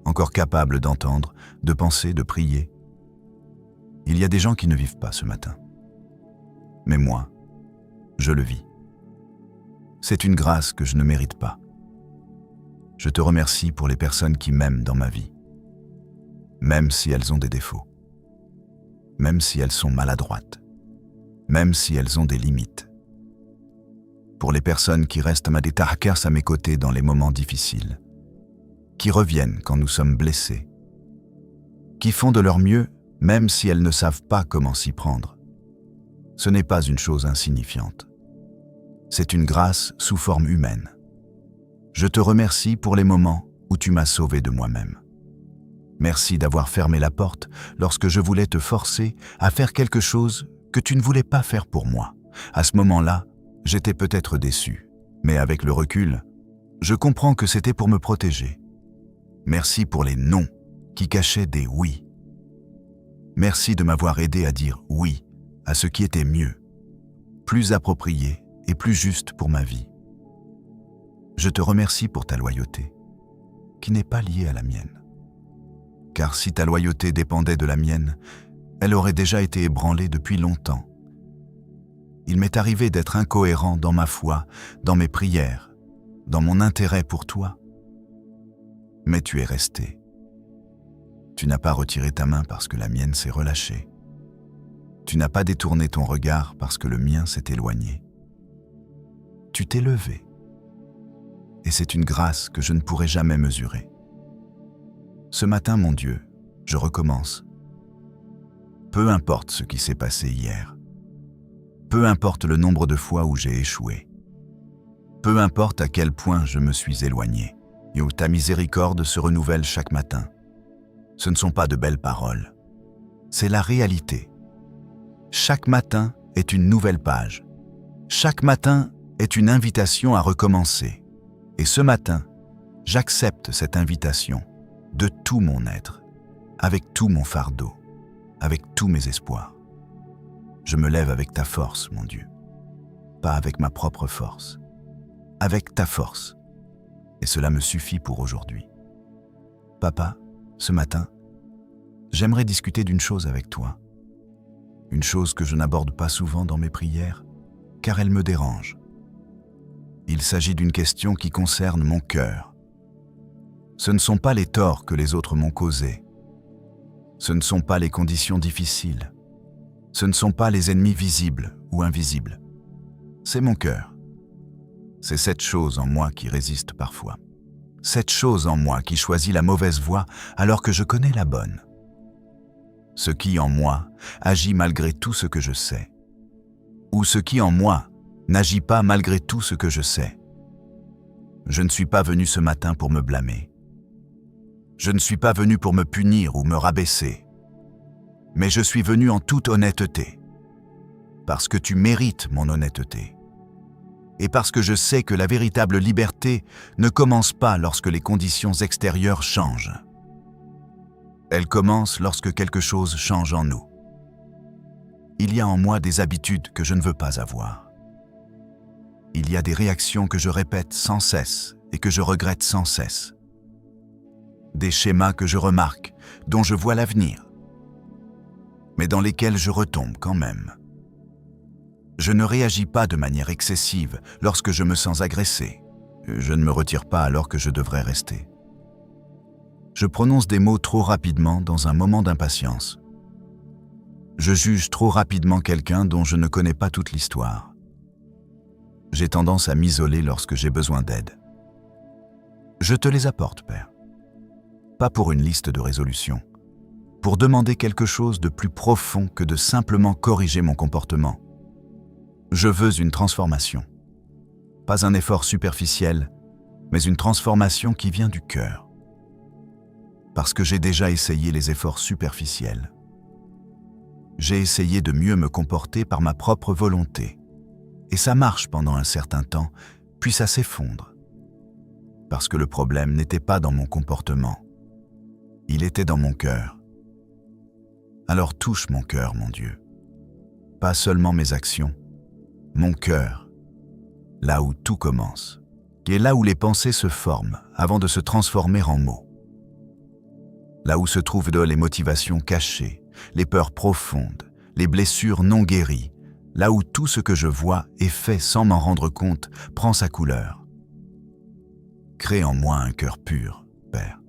encore capable d'entendre, de penser, de prier. Il y a des gens qui ne vivent pas ce matin. Mais moi, je le vis. C'est une grâce que je ne mérite pas. Je te remercie pour les personnes qui m'aiment dans ma vie, même si elles ont des défauts, même si elles sont maladroites, même si elles ont des limites. Pour les personnes qui restent à mes côtés dans les moments difficiles, qui reviennent quand nous sommes blessés, qui font de leur mieux même si elles ne savent pas comment s'y prendre. Ce n'est pas une chose insignifiante. C'est une grâce sous forme humaine. Je te remercie pour les moments où tu m'as sauvé de moi-même. Merci d'avoir fermé la porte lorsque je voulais te forcer à faire quelque chose que tu ne voulais pas faire pour moi. À ce moment-là, j'étais peut-être déçu, mais avec le recul, je comprends que c'était pour me protéger. Merci pour les non qui cachaient des oui. Merci de m'avoir aidé à dire oui à ce qui était mieux, plus approprié et plus juste pour ma vie. Je te remercie pour ta loyauté, qui n'est pas liée à la mienne. Car si ta loyauté dépendait de la mienne, elle aurait déjà été ébranlée depuis longtemps. Il m'est arrivé d'être incohérent dans ma foi, dans mes prières, dans mon intérêt pour toi. Mais tu es resté. Tu n'as pas retiré ta main parce que la mienne s'est relâchée. Tu n'as pas détourné ton regard parce que le mien s'est éloigné. Tu t'es levé. Et c'est une grâce que je ne pourrai jamais mesurer. Ce matin, mon Dieu, je recommence. Peu importe ce qui s'est passé hier. Peu importe le nombre de fois où j'ai échoué. Peu importe à quel point je me suis éloigné et où ta miséricorde se renouvelle chaque matin. Ce ne sont pas de belles paroles. C'est la réalité. Chaque matin est une nouvelle page. Chaque matin est une invitation à recommencer. Et ce matin, j'accepte cette invitation de tout mon être, avec tout mon fardeau, avec tous mes espoirs. Je me lève avec ta force, mon Dieu, pas avec ma propre force, avec ta force. Et cela me suffit pour aujourd'hui. Papa, ce matin, j'aimerais discuter d'une chose avec toi. Une chose que je n'aborde pas souvent dans mes prières, car elle me dérange. Il s'agit d'une question qui concerne mon cœur. Ce ne sont pas les torts que les autres m'ont causés. Ce ne sont pas les conditions difficiles. Ce ne sont pas les ennemis visibles ou invisibles. C'est mon cœur. C'est cette chose en moi qui résiste parfois. Cette chose en moi qui choisit la mauvaise voie alors que je connais la bonne. Ce qui en moi agit malgré tout ce que je sais. Ou ce qui en moi n'agit pas malgré tout ce que je sais. Je ne suis pas venu ce matin pour me blâmer. Je ne suis pas venu pour me punir ou me rabaisser. Mais je suis venu en toute honnêteté. Parce que tu mérites mon honnêteté. Et parce que je sais que la véritable liberté ne commence pas lorsque les conditions extérieures changent. Elle commence lorsque quelque chose change en nous. Il y a en moi des habitudes que je ne veux pas avoir. Il y a des réactions que je répète sans cesse et que je regrette sans cesse. Des schémas que je remarque, dont je vois l'avenir, mais dans lesquels je retombe quand même. Je ne réagis pas de manière excessive lorsque je me sens agressé. Je ne me retire pas alors que je devrais rester. Je prononce des mots trop rapidement dans un moment d'impatience. Je juge trop rapidement quelqu'un dont je ne connais pas toute l'histoire. J'ai tendance à m'isoler lorsque j'ai besoin d'aide. Je te les apporte, Père. Pas pour une liste de résolutions, pour demander quelque chose de plus profond que de simplement corriger mon comportement. Je veux une transformation. Pas un effort superficiel, mais une transformation qui vient du cœur. Parce que j'ai déjà essayé les efforts superficiels. J'ai essayé de mieux me comporter par ma propre volonté. Et ça marche pendant un certain temps, puis ça s'effondre. Parce que le problème n'était pas dans mon comportement. Il était dans mon cœur. Alors touche mon cœur, mon Dieu. Pas seulement mes actions, mon cœur, là où tout commence, qui est là où les pensées se forment avant de se transformer en mots. Là où se trouvent les motivations cachées, les peurs profondes, les blessures non guéries, là où tout ce que je vois et fais sans m'en rendre compte prend sa couleur. Crée en moi un cœur pur, Père.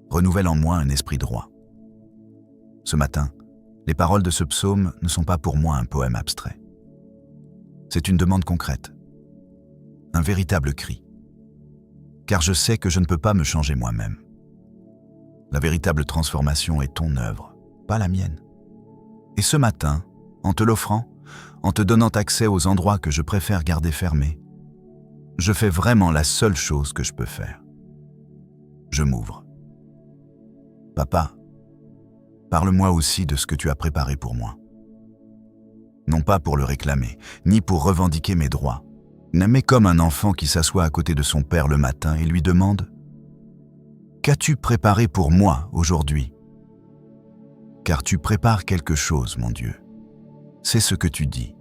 Renouvelle en moi un esprit droit. Ce matin, les paroles de ce psaume ne sont pas pour moi un poème abstrait. C'est une demande concrète, un véritable cri. Car je sais que je ne peux pas me changer moi-même. La véritable transformation est ton œuvre, pas la mienne. Et ce matin, en te l'offrant, en te donnant accès aux endroits que je préfère garder fermés, je fais vraiment la seule chose que je peux faire. Je m'ouvre. Papa, parle-moi aussi de ce que tu as préparé pour moi. Non pas pour le réclamer, ni pour revendiquer mes droits, mais comme un enfant qui s'assoit à côté de son père le matin et lui demande « Qu'as-tu préparé pour moi aujourd'hui ?» Car tu prépares quelque chose, mon Dieu. C'est ce que tu dis.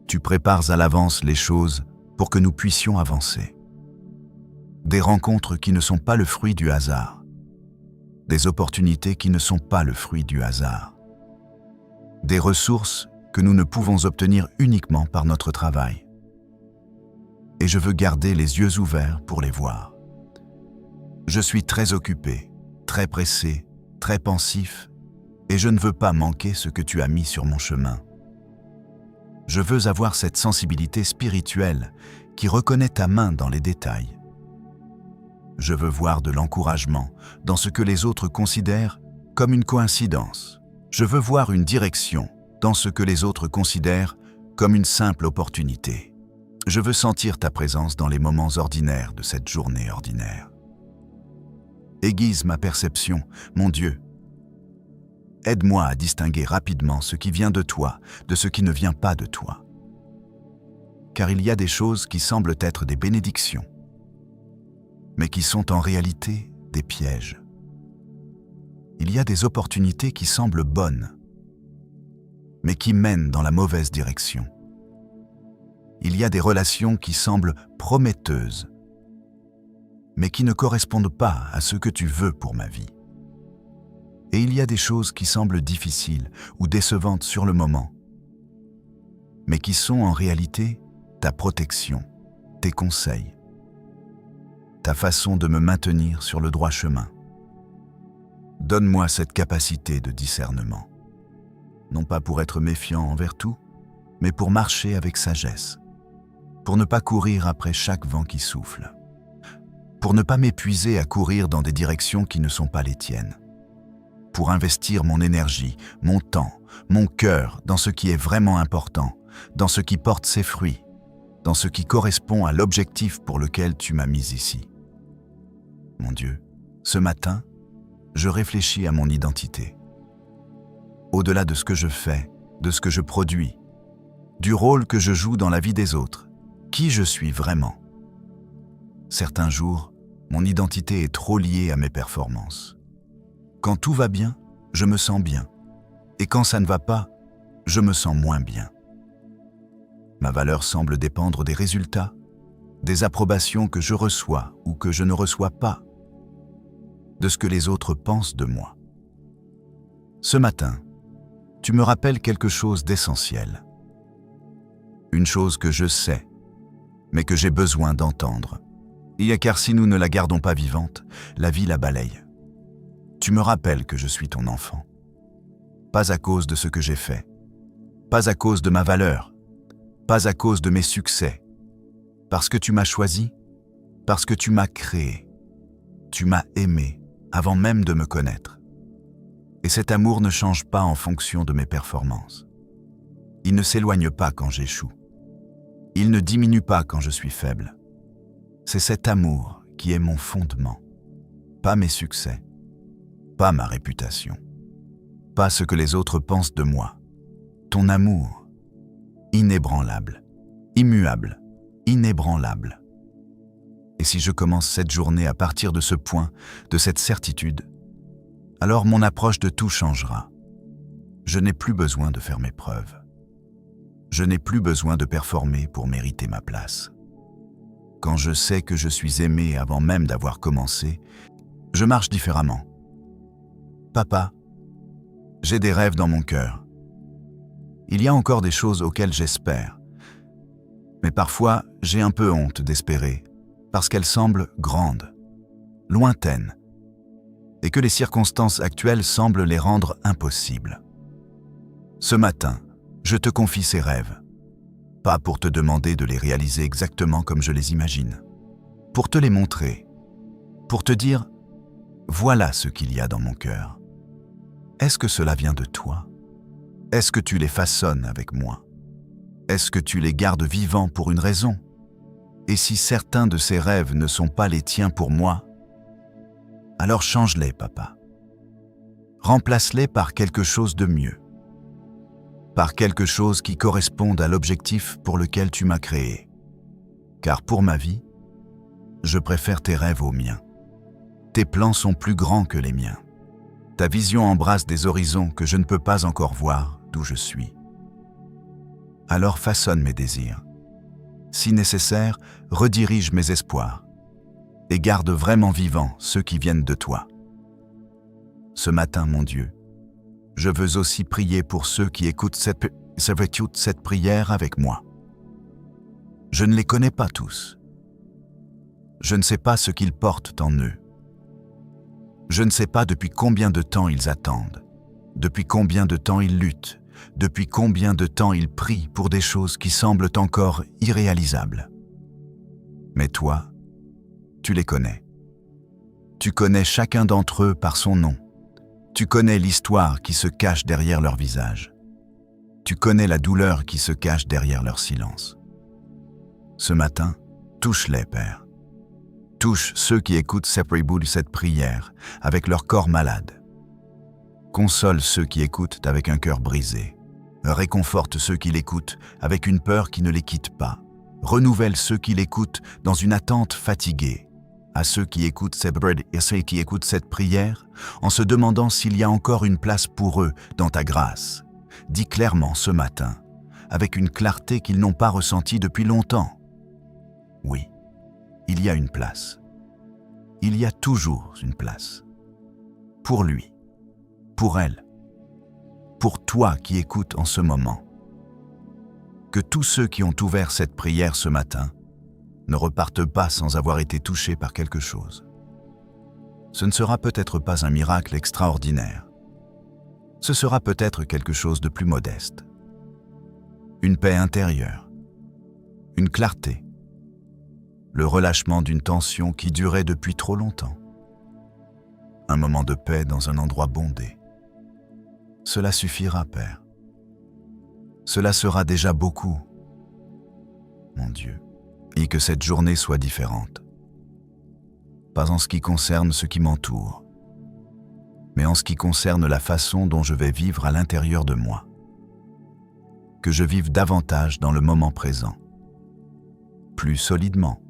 Tu prépares à l'avance les choses pour que nous puissions avancer. Des rencontres qui ne sont pas le fruit du hasard. Des opportunités qui ne sont pas le fruit du hasard. Des ressources que nous ne pouvons obtenir uniquement par notre travail. Et je veux garder les yeux ouverts pour les voir. Je suis très occupé, très pressé, très pensif, et je ne veux pas manquer ce que tu as mis sur mon chemin. Je veux avoir cette sensibilité spirituelle qui reconnaît ta main dans les détails. Je veux voir de l'encouragement dans ce que les autres considèrent comme une coïncidence. Je veux voir une direction dans ce que les autres considèrent comme une simple opportunité. Je veux sentir ta présence dans les moments ordinaires de cette journée ordinaire. Aiguise ma perception, mon Dieu. Aide-moi à distinguer rapidement ce qui vient de toi de ce qui ne vient pas de toi. Car il y a des choses qui semblent être des bénédictions, mais qui sont en réalité des pièges. Il y a des opportunités qui semblent bonnes, mais qui mènent dans la mauvaise direction. Il y a des relations qui semblent prometteuses, mais qui ne correspondent pas à ce que tu veux pour ma vie. Et il y a des choses qui semblent difficiles ou décevantes sur le moment, mais qui sont en réalité ta protection, tes conseils, ta façon de me maintenir sur le droit chemin. Donne-moi cette capacité de discernement, non pas pour être méfiant envers tout, mais pour marcher avec sagesse, pour ne pas courir après chaque vent qui souffle, pour ne pas m'épuiser à courir dans des directions qui ne sont pas les tiennes, pour investir mon énergie, mon temps, mon cœur dans ce qui est vraiment important, dans ce qui porte ses fruits, dans ce qui correspond à l'objectif pour lequel tu m'as mis ici. Mon Dieu, ce matin, je réfléchis à mon identité. Au-delà de ce que je fais, de ce que je produis, du rôle que je joue dans la vie des autres, qui je suis vraiment. Certains jours, mon identité est trop liée à mes performances. Quand tout va bien, je me sens bien. Et quand ça ne va pas, je me sens moins bien. Ma valeur semble dépendre des résultats, des approbations que je reçois ou que je ne reçois pas, de ce que les autres pensent de moi. Ce matin, tu me rappelles quelque chose d'essentiel. Une chose que je sais, mais que j'ai besoin d'entendre. Car si nous ne la gardons pas vivante, la vie la balaye. Tu me rappelles que je suis ton enfant. Pas à cause de ce que j'ai fait, pas à cause de ma valeur, pas à cause de mes succès, parce que tu m'as choisi, parce que tu m'as créé, tu m'as aimé avant même de me connaître. Et cet amour ne change pas en fonction de mes performances. Il ne s'éloigne pas quand j'échoue. Il ne diminue pas quand je suis faible. C'est cet amour qui est mon fondement, pas mes succès, pas ma réputation, pas ce que les autres pensent de moi. Ton amour, inébranlable, immuable, inébranlable. Et si je commence cette journée à partir de ce point, de cette certitude, alors mon approche de tout changera. Je n'ai plus besoin de faire mes preuves. Je n'ai plus besoin de performer pour mériter ma place. Quand je sais que je suis aimé avant même d'avoir commencé, je marche différemment. Papa, j'ai des rêves dans mon cœur. Il y a encore des choses auxquelles j'espère. Mais parfois, j'ai un peu honte d'espérer, parce qu'elles semblent grandes, lointaines, et que les circonstances actuelles semblent les rendre impossibles. Ce matin, je te confie ces rêves, pas pour te demander de les réaliser exactement comme je les imagine, pour te les montrer, pour te dire « voilà ce qu'il y a dans mon cœur ». Est-ce que cela vient de toi? Est-ce que tu les façonnes avec moi? Est-ce que tu les gardes vivants pour une raison? Et si certains de ces rêves ne sont pas les tiens pour moi, alors change-les, papa. Remplace-les par quelque chose de mieux, par quelque chose qui corresponde à l'objectif pour lequel tu m'as créé. Car pour ma vie, je préfère tes rêves aux miens. Tes plans sont plus grands que les miens. Ta vision embrasse des horizons que je ne peux pas encore voir d'où je suis. Alors façonne mes désirs. Si nécessaire, redirige mes espoirs et garde vraiment vivants ceux qui viennent de toi. Ce matin, mon Dieu, je veux aussi prier pour ceux qui écoutent cette prière avec moi. Je ne les connais pas tous. Je ne sais pas ce qu'ils portent en eux. Je ne sais pas depuis combien de temps ils attendent, depuis combien de temps ils luttent, depuis combien de temps ils prient pour des choses qui semblent encore irréalisables. Mais toi, tu les connais. Tu connais chacun d'entre eux par son nom. Tu connais l'histoire qui se cache derrière leur visage. Tu connais la douleur qui se cache derrière leur silence. Ce matin, touche-les, Père. Touche ceux qui écoutent cette prière avec leur corps malade. Console ceux qui écoutent avec un cœur brisé. Réconforte ceux qui l'écoutent avec une peur qui ne les quitte pas. Renouvelle ceux qui l'écoutent dans une attente fatiguée. À ceux qui écoutent cette prière, en se demandant s'il y a encore une place pour eux dans ta grâce. Dis clairement ce matin, avec une clarté qu'ils n'ont pas ressentie depuis longtemps. Oui, il y a une place. Il y a toujours une place. Pour lui, pour elle, pour toi qui écoutes en ce moment. Que tous ceux qui ont ouvert cette prière ce matin ne repartent pas sans avoir été touchés par quelque chose. Ce ne sera peut-être pas un miracle extraordinaire. Ce sera peut-être quelque chose de plus modeste. une paix intérieure, une clarté, le relâchement d'une tension qui durait depuis trop longtemps. Un moment de paix dans un endroit bondé. Cela suffira, Père. Cela sera déjà beaucoup, mon Dieu, et que cette journée soit différente. Pas en ce qui concerne ce qui m'entoure, mais en ce qui concerne la façon dont je vais vivre à l'intérieur de moi. Que je vive davantage dans le moment présent, plus solidement,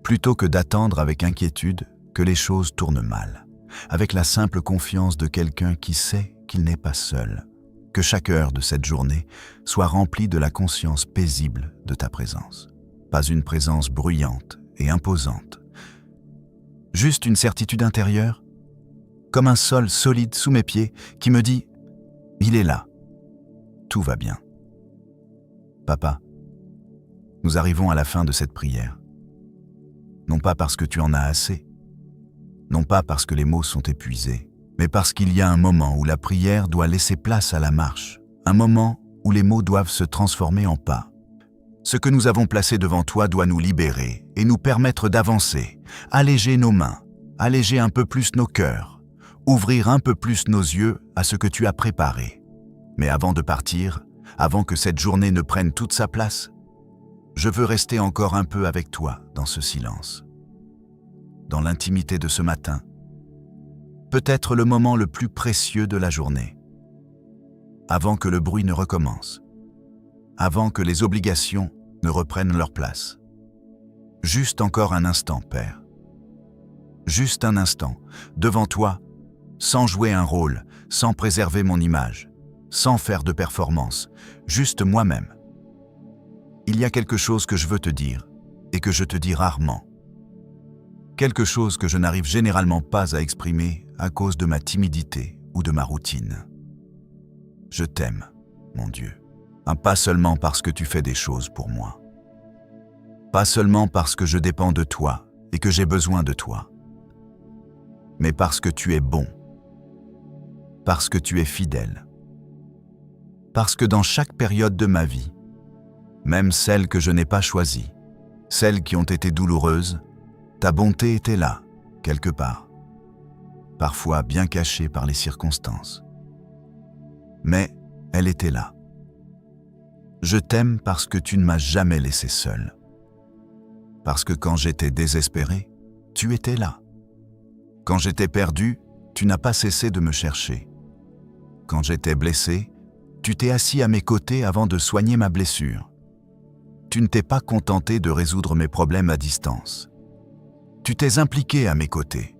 plutôt que d'attendre avec inquiétude que les choses tournent mal, avec la simple confiance de quelqu'un qui sait qu'il n'est pas seul, que chaque heure de cette journée soit remplie de la conscience paisible de ta présence. Pas une présence bruyante et imposante, juste une certitude intérieure, comme un sol solide sous mes pieds qui me dit « Il est là, tout va bien ». Papa, nous arrivons à la fin de cette prière. Non pas parce que tu en as assez, non pas parce que les mots sont épuisés, mais parce qu'il y a un moment où la prière doit laisser place à la marche, un moment où les mots doivent se transformer en pas. Ce que nous avons placé devant toi doit nous libérer et nous permettre d'avancer, alléger nos mains, alléger un peu plus nos cœurs, ouvrir un peu plus nos yeux à ce que tu as préparé. Mais avant de partir, avant que cette journée ne prenne toute sa place, je veux rester encore un peu avec toi dans ce silence. Dans l'intimité de ce matin, peut-être le moment le plus précieux de la journée, avant que le bruit ne recommence, avant que les obligations ne reprennent leur place. Juste encore un instant, Père. Juste un instant, devant toi, sans jouer un rôle, sans préserver mon image, sans faire de performance, juste moi-même. Il y a quelque chose que je veux te dire et que je te dis rarement. Quelque chose que je n'arrive généralement pas à exprimer à cause de ma timidité ou de ma routine. Je t'aime, mon Dieu. Pas seulement parce que tu fais des choses pour moi. Pas seulement parce que je dépends de toi et que j'ai besoin de toi. Mais parce que tu es bon. Parce que tu es fidèle. Parce que dans chaque période de ma vie, même celles que je n'ai pas choisies, celles qui ont été douloureuses, ta bonté était là, quelque part, parfois bien cachée par les circonstances. Mais elle était là. Je t'aime parce que tu ne m'as jamais laissé seul. Parce que quand j'étais désespéré, tu étais là. Quand j'étais perdu, tu n'as pas cessé de me chercher. Quand j'étais blessé, tu t'es assis à mes côtés avant de soigner ma blessure. Tu ne t'es pas contenté de résoudre mes problèmes à distance. Tu t'es impliqué à mes côtés.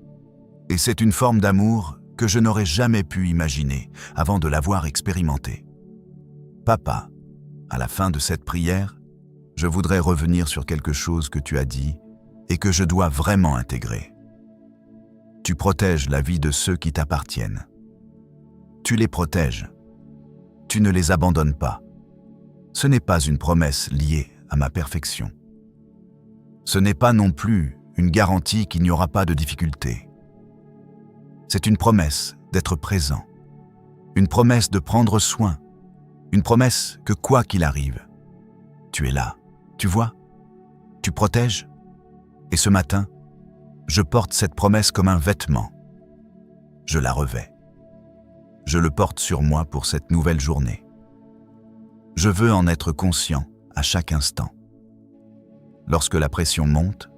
Et c'est une forme d'amour que je n'aurais jamais pu imaginer avant de l'avoir expérimenté. Papa, à la fin de cette prière, je voudrais revenir sur quelque chose que tu as dit et que je dois vraiment intégrer. Tu protèges la vie de ceux qui t'appartiennent. Tu les protèges. Tu ne les abandonnes pas. Ce n'est pas une promesse liée à ma perfection. Ce n'est pas non plus une garantie qu'il n'y aura pas de difficultés. C'est une promesse d'être présent, une promesse de prendre soin, une promesse que quoi qu'il arrive, tu es là, tu vois, tu protèges. Et ce matin, je porte cette promesse comme un vêtement. Je la revais. Je le porte sur moi pour cette nouvelle journée. Je veux en être conscient à chaque instant. Lorsque la pression monte,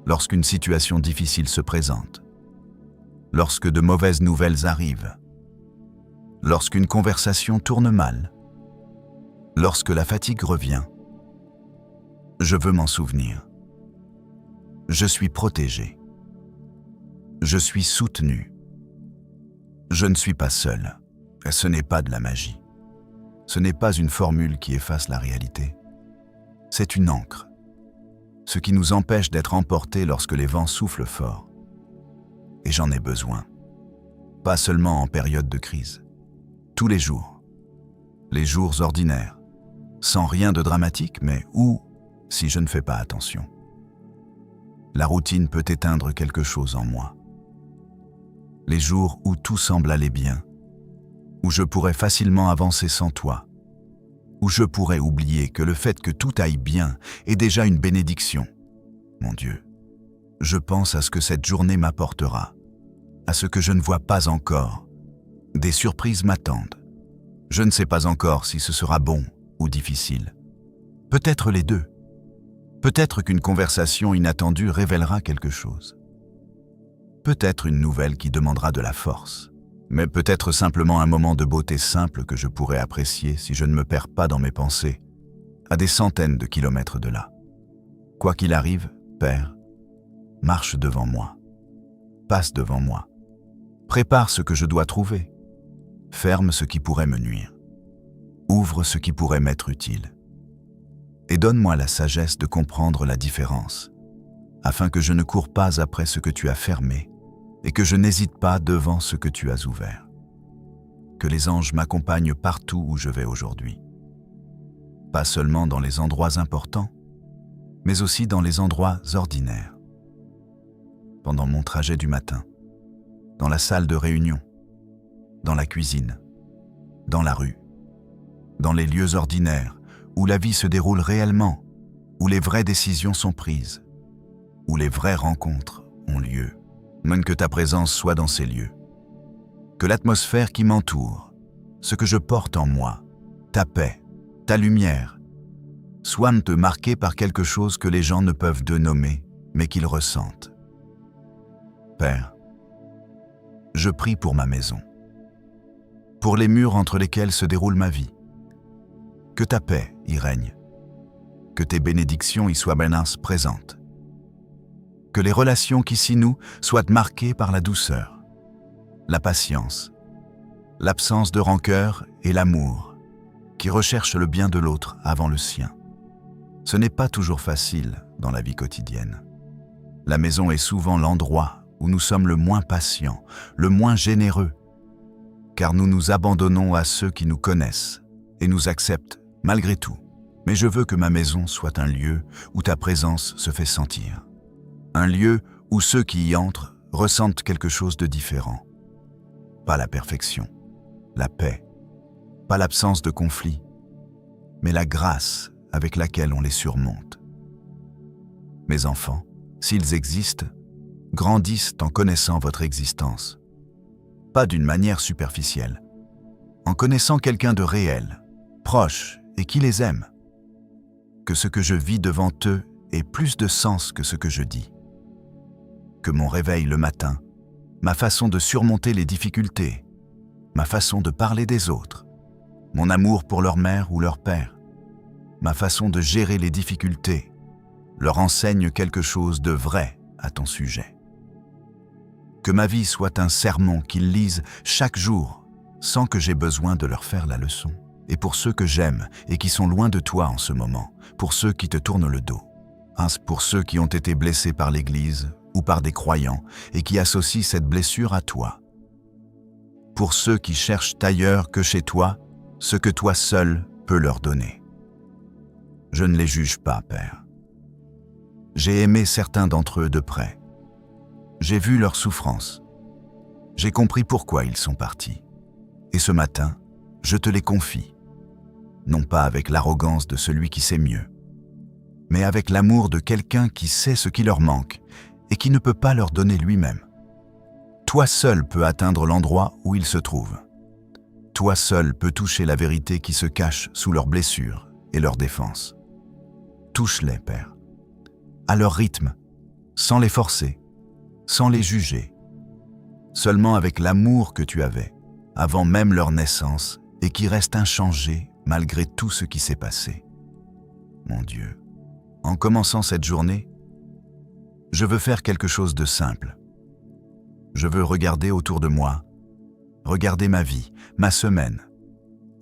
lorsqu'une situation difficile se présente, lorsque de mauvaises nouvelles arrivent, lorsqu'une conversation tourne mal, lorsque la fatigue revient, je veux m'en souvenir. Je suis protégé. Je suis soutenu. Je ne suis pas seul. Ce n'est pas de la magie. Ce n'est pas une formule qui efface la réalité. C'est une ancre. Ce qui nous empêche d'être emportés lorsque les vents soufflent fort. Et j'en ai besoin. Pas seulement en période de crise. Tous les jours ordinaires, sans rien de dramatique, mais où, si je ne fais pas attention, la routine peut éteindre quelque chose en moi. Les jours où tout semble aller bien, où je pourrais facilement avancer sans toi, où je pourrais oublier que le fait que tout aille bien est déjà une bénédiction. Mon Dieu, je pense à ce que cette journée m'apportera, à ce que je ne vois pas encore. Des surprises m'attendent. Je ne sais pas encore si ce sera bon ou difficile. Peut-être les deux. Peut-être qu'une conversation inattendue révélera quelque chose. Peut-être une nouvelle qui demandera de la force. Mais peut-être simplement un moment de beauté simple que je pourrais apprécier si je ne me perds pas dans mes pensées, à des centaines de kilomètres de là. Quoi qu'il arrive, Père, marche devant moi, passe devant moi, prépare ce que je dois trouver, ferme ce qui pourrait me nuire, ouvre ce qui pourrait m'être utile, et donne-moi la sagesse de comprendre la différence, afin que je ne cours pas après ce que tu as fermé et que je n'hésite pas devant ce que tu as ouvert. Que les anges m'accompagnent partout où je vais aujourd'hui. Pas seulement dans les endroits importants, mais aussi dans les endroits ordinaires. Pendant mon trajet du matin, dans la salle de réunion, dans la cuisine, dans la rue, dans les lieux ordinaires où la vie se déroule réellement, où les vraies décisions sont prises, où les vraies rencontres ont lieu. Même que ta présence soit dans ces lieux. Que l'atmosphère qui m'entoure, ce que je porte en moi, ta paix, ta lumière, soit marquée par quelque chose que les gens ne peuvent nommer, mais qu'ils ressentent. Père, je prie pour ma maison, pour les murs entre lesquels se déroule ma vie. Que ta paix y règne, que tes bénédictions y soient présentes. Que les relations qui s'y nouent soient marquées par la douceur, la patience, l'absence de rancœur et l'amour, qui recherche le bien de l'autre avant le sien. Ce n'est pas toujours facile dans la vie quotidienne. La maison est souvent l'endroit où nous sommes le moins patients, le moins généreux, car nous nous abandonnons à ceux qui nous connaissent et nous acceptent malgré tout. Mais je veux que ma maison soit un lieu où ta présence se fait sentir. Un lieu où ceux qui y entrent ressentent quelque chose de différent. Pas la perfection, la paix, pas l'absence de conflit, mais la grâce avec laquelle on les surmonte. Mes enfants, s'ils existent, grandissent en connaissant votre existence, pas d'une manière superficielle, en connaissant quelqu'un de réel, proche et qui les aime. Que ce que je vis devant eux ait plus de sens que ce que je dis. Que mon réveil le matin, ma façon de surmonter les difficultés, ma façon de parler des autres, mon amour pour leur mère ou leur père, ma façon de gérer les difficultés, leur enseigne quelque chose de vrai à ton sujet. Que ma vie soit un sermon qu'ils lisent chaque jour, sans que j'aie besoin de leur faire la leçon. Et pour ceux que j'aime et qui sont loin de toi en ce moment, pour ceux qui te tournent le dos, pour ceux qui ont été blessés par l'Église ou par des croyants et qui associent cette blessure à toi. Pour ceux qui cherchent ailleurs que chez toi ce que toi seul peux leur donner. Je ne les juge pas, Père. J'ai aimé certains d'entre eux de près. J'ai vu leur souffrance. J'ai compris pourquoi ils sont partis. Et ce matin, je te les confie, non pas avec l'arrogance de celui qui sait mieux, mais avec l'amour de quelqu'un qui sait ce qui leur manque et qui ne peut pas leur donner lui-même. Toi seul peux atteindre l'endroit où ils se trouvent. Toi seul peux toucher la vérité qui se cache sous leurs blessures et leurs défenses. Touche-les, Père, à leur rythme, sans les forcer, sans les juger, seulement avec l'amour que tu avais, avant même leur naissance, et qui reste inchangé malgré tout ce qui s'est passé. Mon Dieu, en commençant cette journée, je veux faire quelque chose de simple. Je veux regarder autour de moi, regarder ma vie, ma semaine,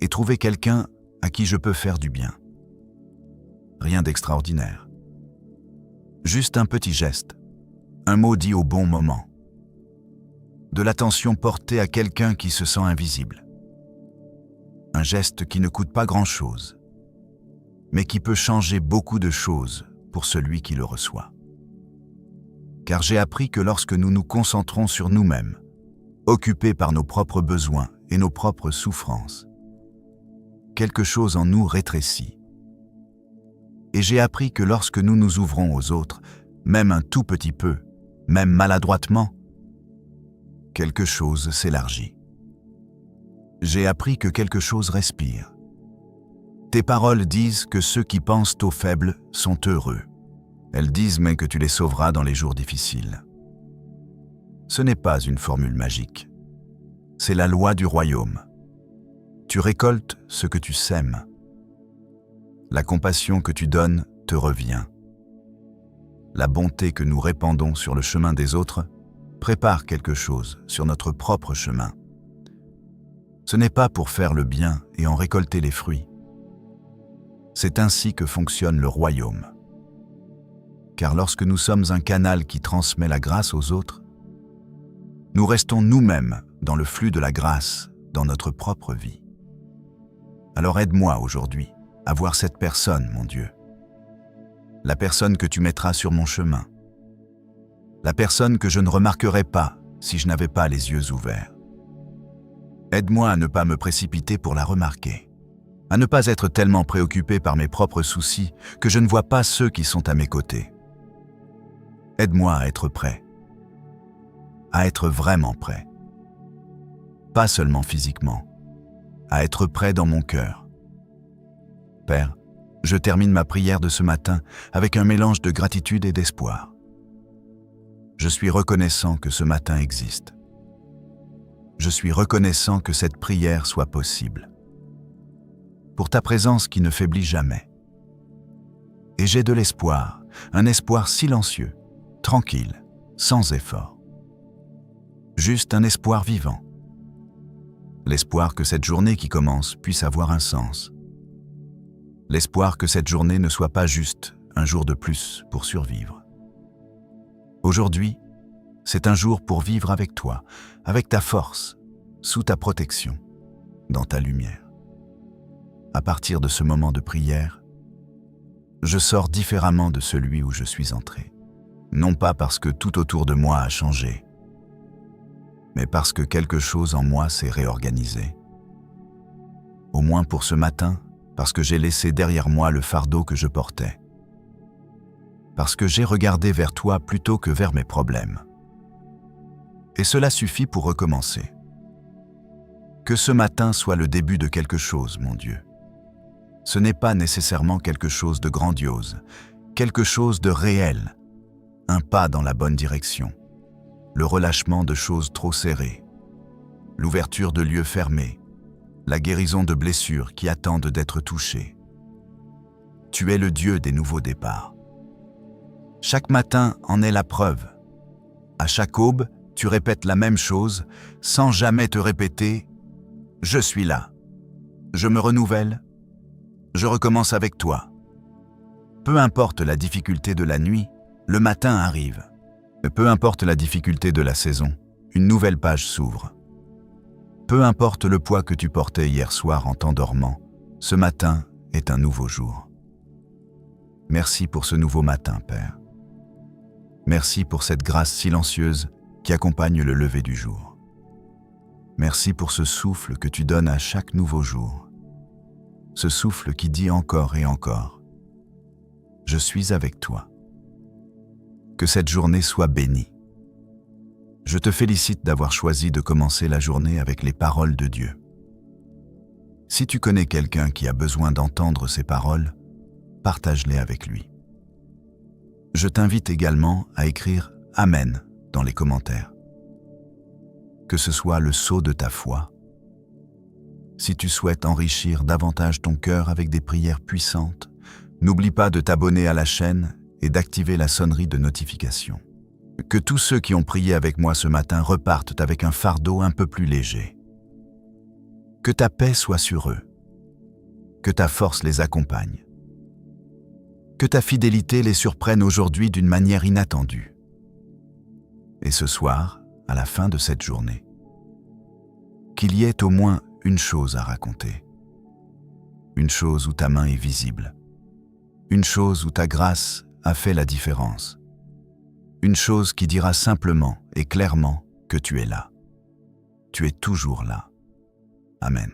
et trouver quelqu'un à qui je peux faire du bien. Rien d'extraordinaire. Juste un petit geste, un mot dit au bon moment. De l'attention portée à quelqu'un qui se sent invisible. Un geste qui ne coûte pas grand-chose, mais qui peut changer beaucoup de choses pour celui qui le reçoit. Car j'ai appris que lorsque nous nous concentrons sur nous-mêmes, occupés par nos propres besoins et nos propres souffrances, quelque chose en nous rétrécit. Et j'ai appris que lorsque nous nous ouvrons aux autres, même un tout petit peu, même maladroitement, quelque chose s'élargit. J'ai appris que quelque chose respire. Tes paroles disent que ceux qui pensent aux faibles sont heureux. Elles disent même que tu les sauveras dans les jours difficiles. Ce n'est pas une formule magique. C'est la loi du royaume. Tu récoltes ce que tu sèmes. La compassion que tu donnes te revient. La bonté que nous répandons sur le chemin des autres prépare quelque chose sur notre propre chemin. Ce n'est pas pour faire le bien et en récolter les fruits. C'est ainsi que fonctionne le royaume. Car lorsque nous sommes un canal qui transmet la grâce aux autres, nous restons nous-mêmes dans le flux de la grâce dans notre propre vie. Alors aide-moi aujourd'hui à voir cette personne, mon Dieu. La personne que tu mettras sur mon chemin. La personne que je ne remarquerais pas si je n'avais pas les yeux ouverts. Aide-moi à ne pas me précipiter pour la remarquer, à ne pas être tellement préoccupé par mes propres soucis que je ne vois pas ceux qui sont à mes côtés. Aide-moi à être prêt, à être vraiment prêt. Pas seulement physiquement, à être prêt dans mon cœur. Père, je termine ma prière de ce matin avec un mélange de gratitude et d'espoir. Je suis reconnaissant que ce matin existe. Je suis reconnaissant que cette prière soit possible. Pour ta présence qui ne faiblit jamais. Et j'ai de l'espoir, un espoir silencieux, tranquille, sans effort. Juste un espoir vivant. L'espoir que cette journée qui commence puisse avoir un sens. L'espoir que cette journée ne soit pas juste un jour de plus pour survivre. Aujourd'hui, c'est un jour pour vivre avec toi, avec ta force, sous ta protection, dans ta lumière. À partir de ce moment de prière, je sors différemment de celui où je suis entré. Non pas parce que tout autour de moi a changé, mais parce que quelque chose en moi s'est réorganisé. Au moins pour ce matin, parce que j'ai laissé derrière moi le fardeau que je portais. Parce que j'ai regardé vers toi plutôt que vers mes problèmes. Et cela suffit pour recommencer. Que ce matin soit le début de quelque chose, mon Dieu. Ce n'est pas nécessairement quelque chose de grandiose, quelque chose de réel, un pas dans la bonne direction, le relâchement de choses trop serrées, l'ouverture de lieux fermés, la guérison de blessures qui attendent d'être touchées. Tu es le Dieu des nouveaux départs. Chaque matin en est la preuve. À chaque aube, tu répètes la même chose, sans jamais te répéter « Je suis là, je me renouvelle, je recommence avec toi ». Peu importe la difficulté de la nuit, le matin arrive. Peu importe la difficulté de la saison, une nouvelle page s'ouvre. Peu importe le poids que tu portais hier soir en t'endormant, ce matin est un nouveau jour. Merci pour ce nouveau matin, Père. Merci pour cette grâce silencieuse qui accompagne le lever du jour. Merci pour ce souffle que tu donnes à chaque nouveau jour. Ce souffle qui dit encore et encore « Je suis avec toi ». Que cette journée soit bénie. Je te félicite d'avoir choisi de commencer la journée avec les paroles de Dieu. Si tu connais quelqu'un qui a besoin d'entendre ces paroles, partage-les avec lui. Je t'invite également à écrire « Amen » dans les commentaires. Que ce soit le sceau de ta foi. Si tu souhaites enrichir davantage ton cœur avec des prières puissantes, n'oublie pas de t'abonner à la chaîne et d'activer la sonnerie de notification. Que tous ceux qui ont prié avec moi ce matin repartent avec un fardeau un peu plus léger. Que ta paix soit sur eux. Que ta force les accompagne. Que ta fidélité les surprenne aujourd'hui d'une manière inattendue. Et ce soir, à la fin de cette journée, qu'il y ait au moins une chose à raconter. Une chose où ta main est visible. Une chose où ta grâce a fait la différence. Une chose qui dira simplement et clairement que tu es là. Tu es toujours là. Amen.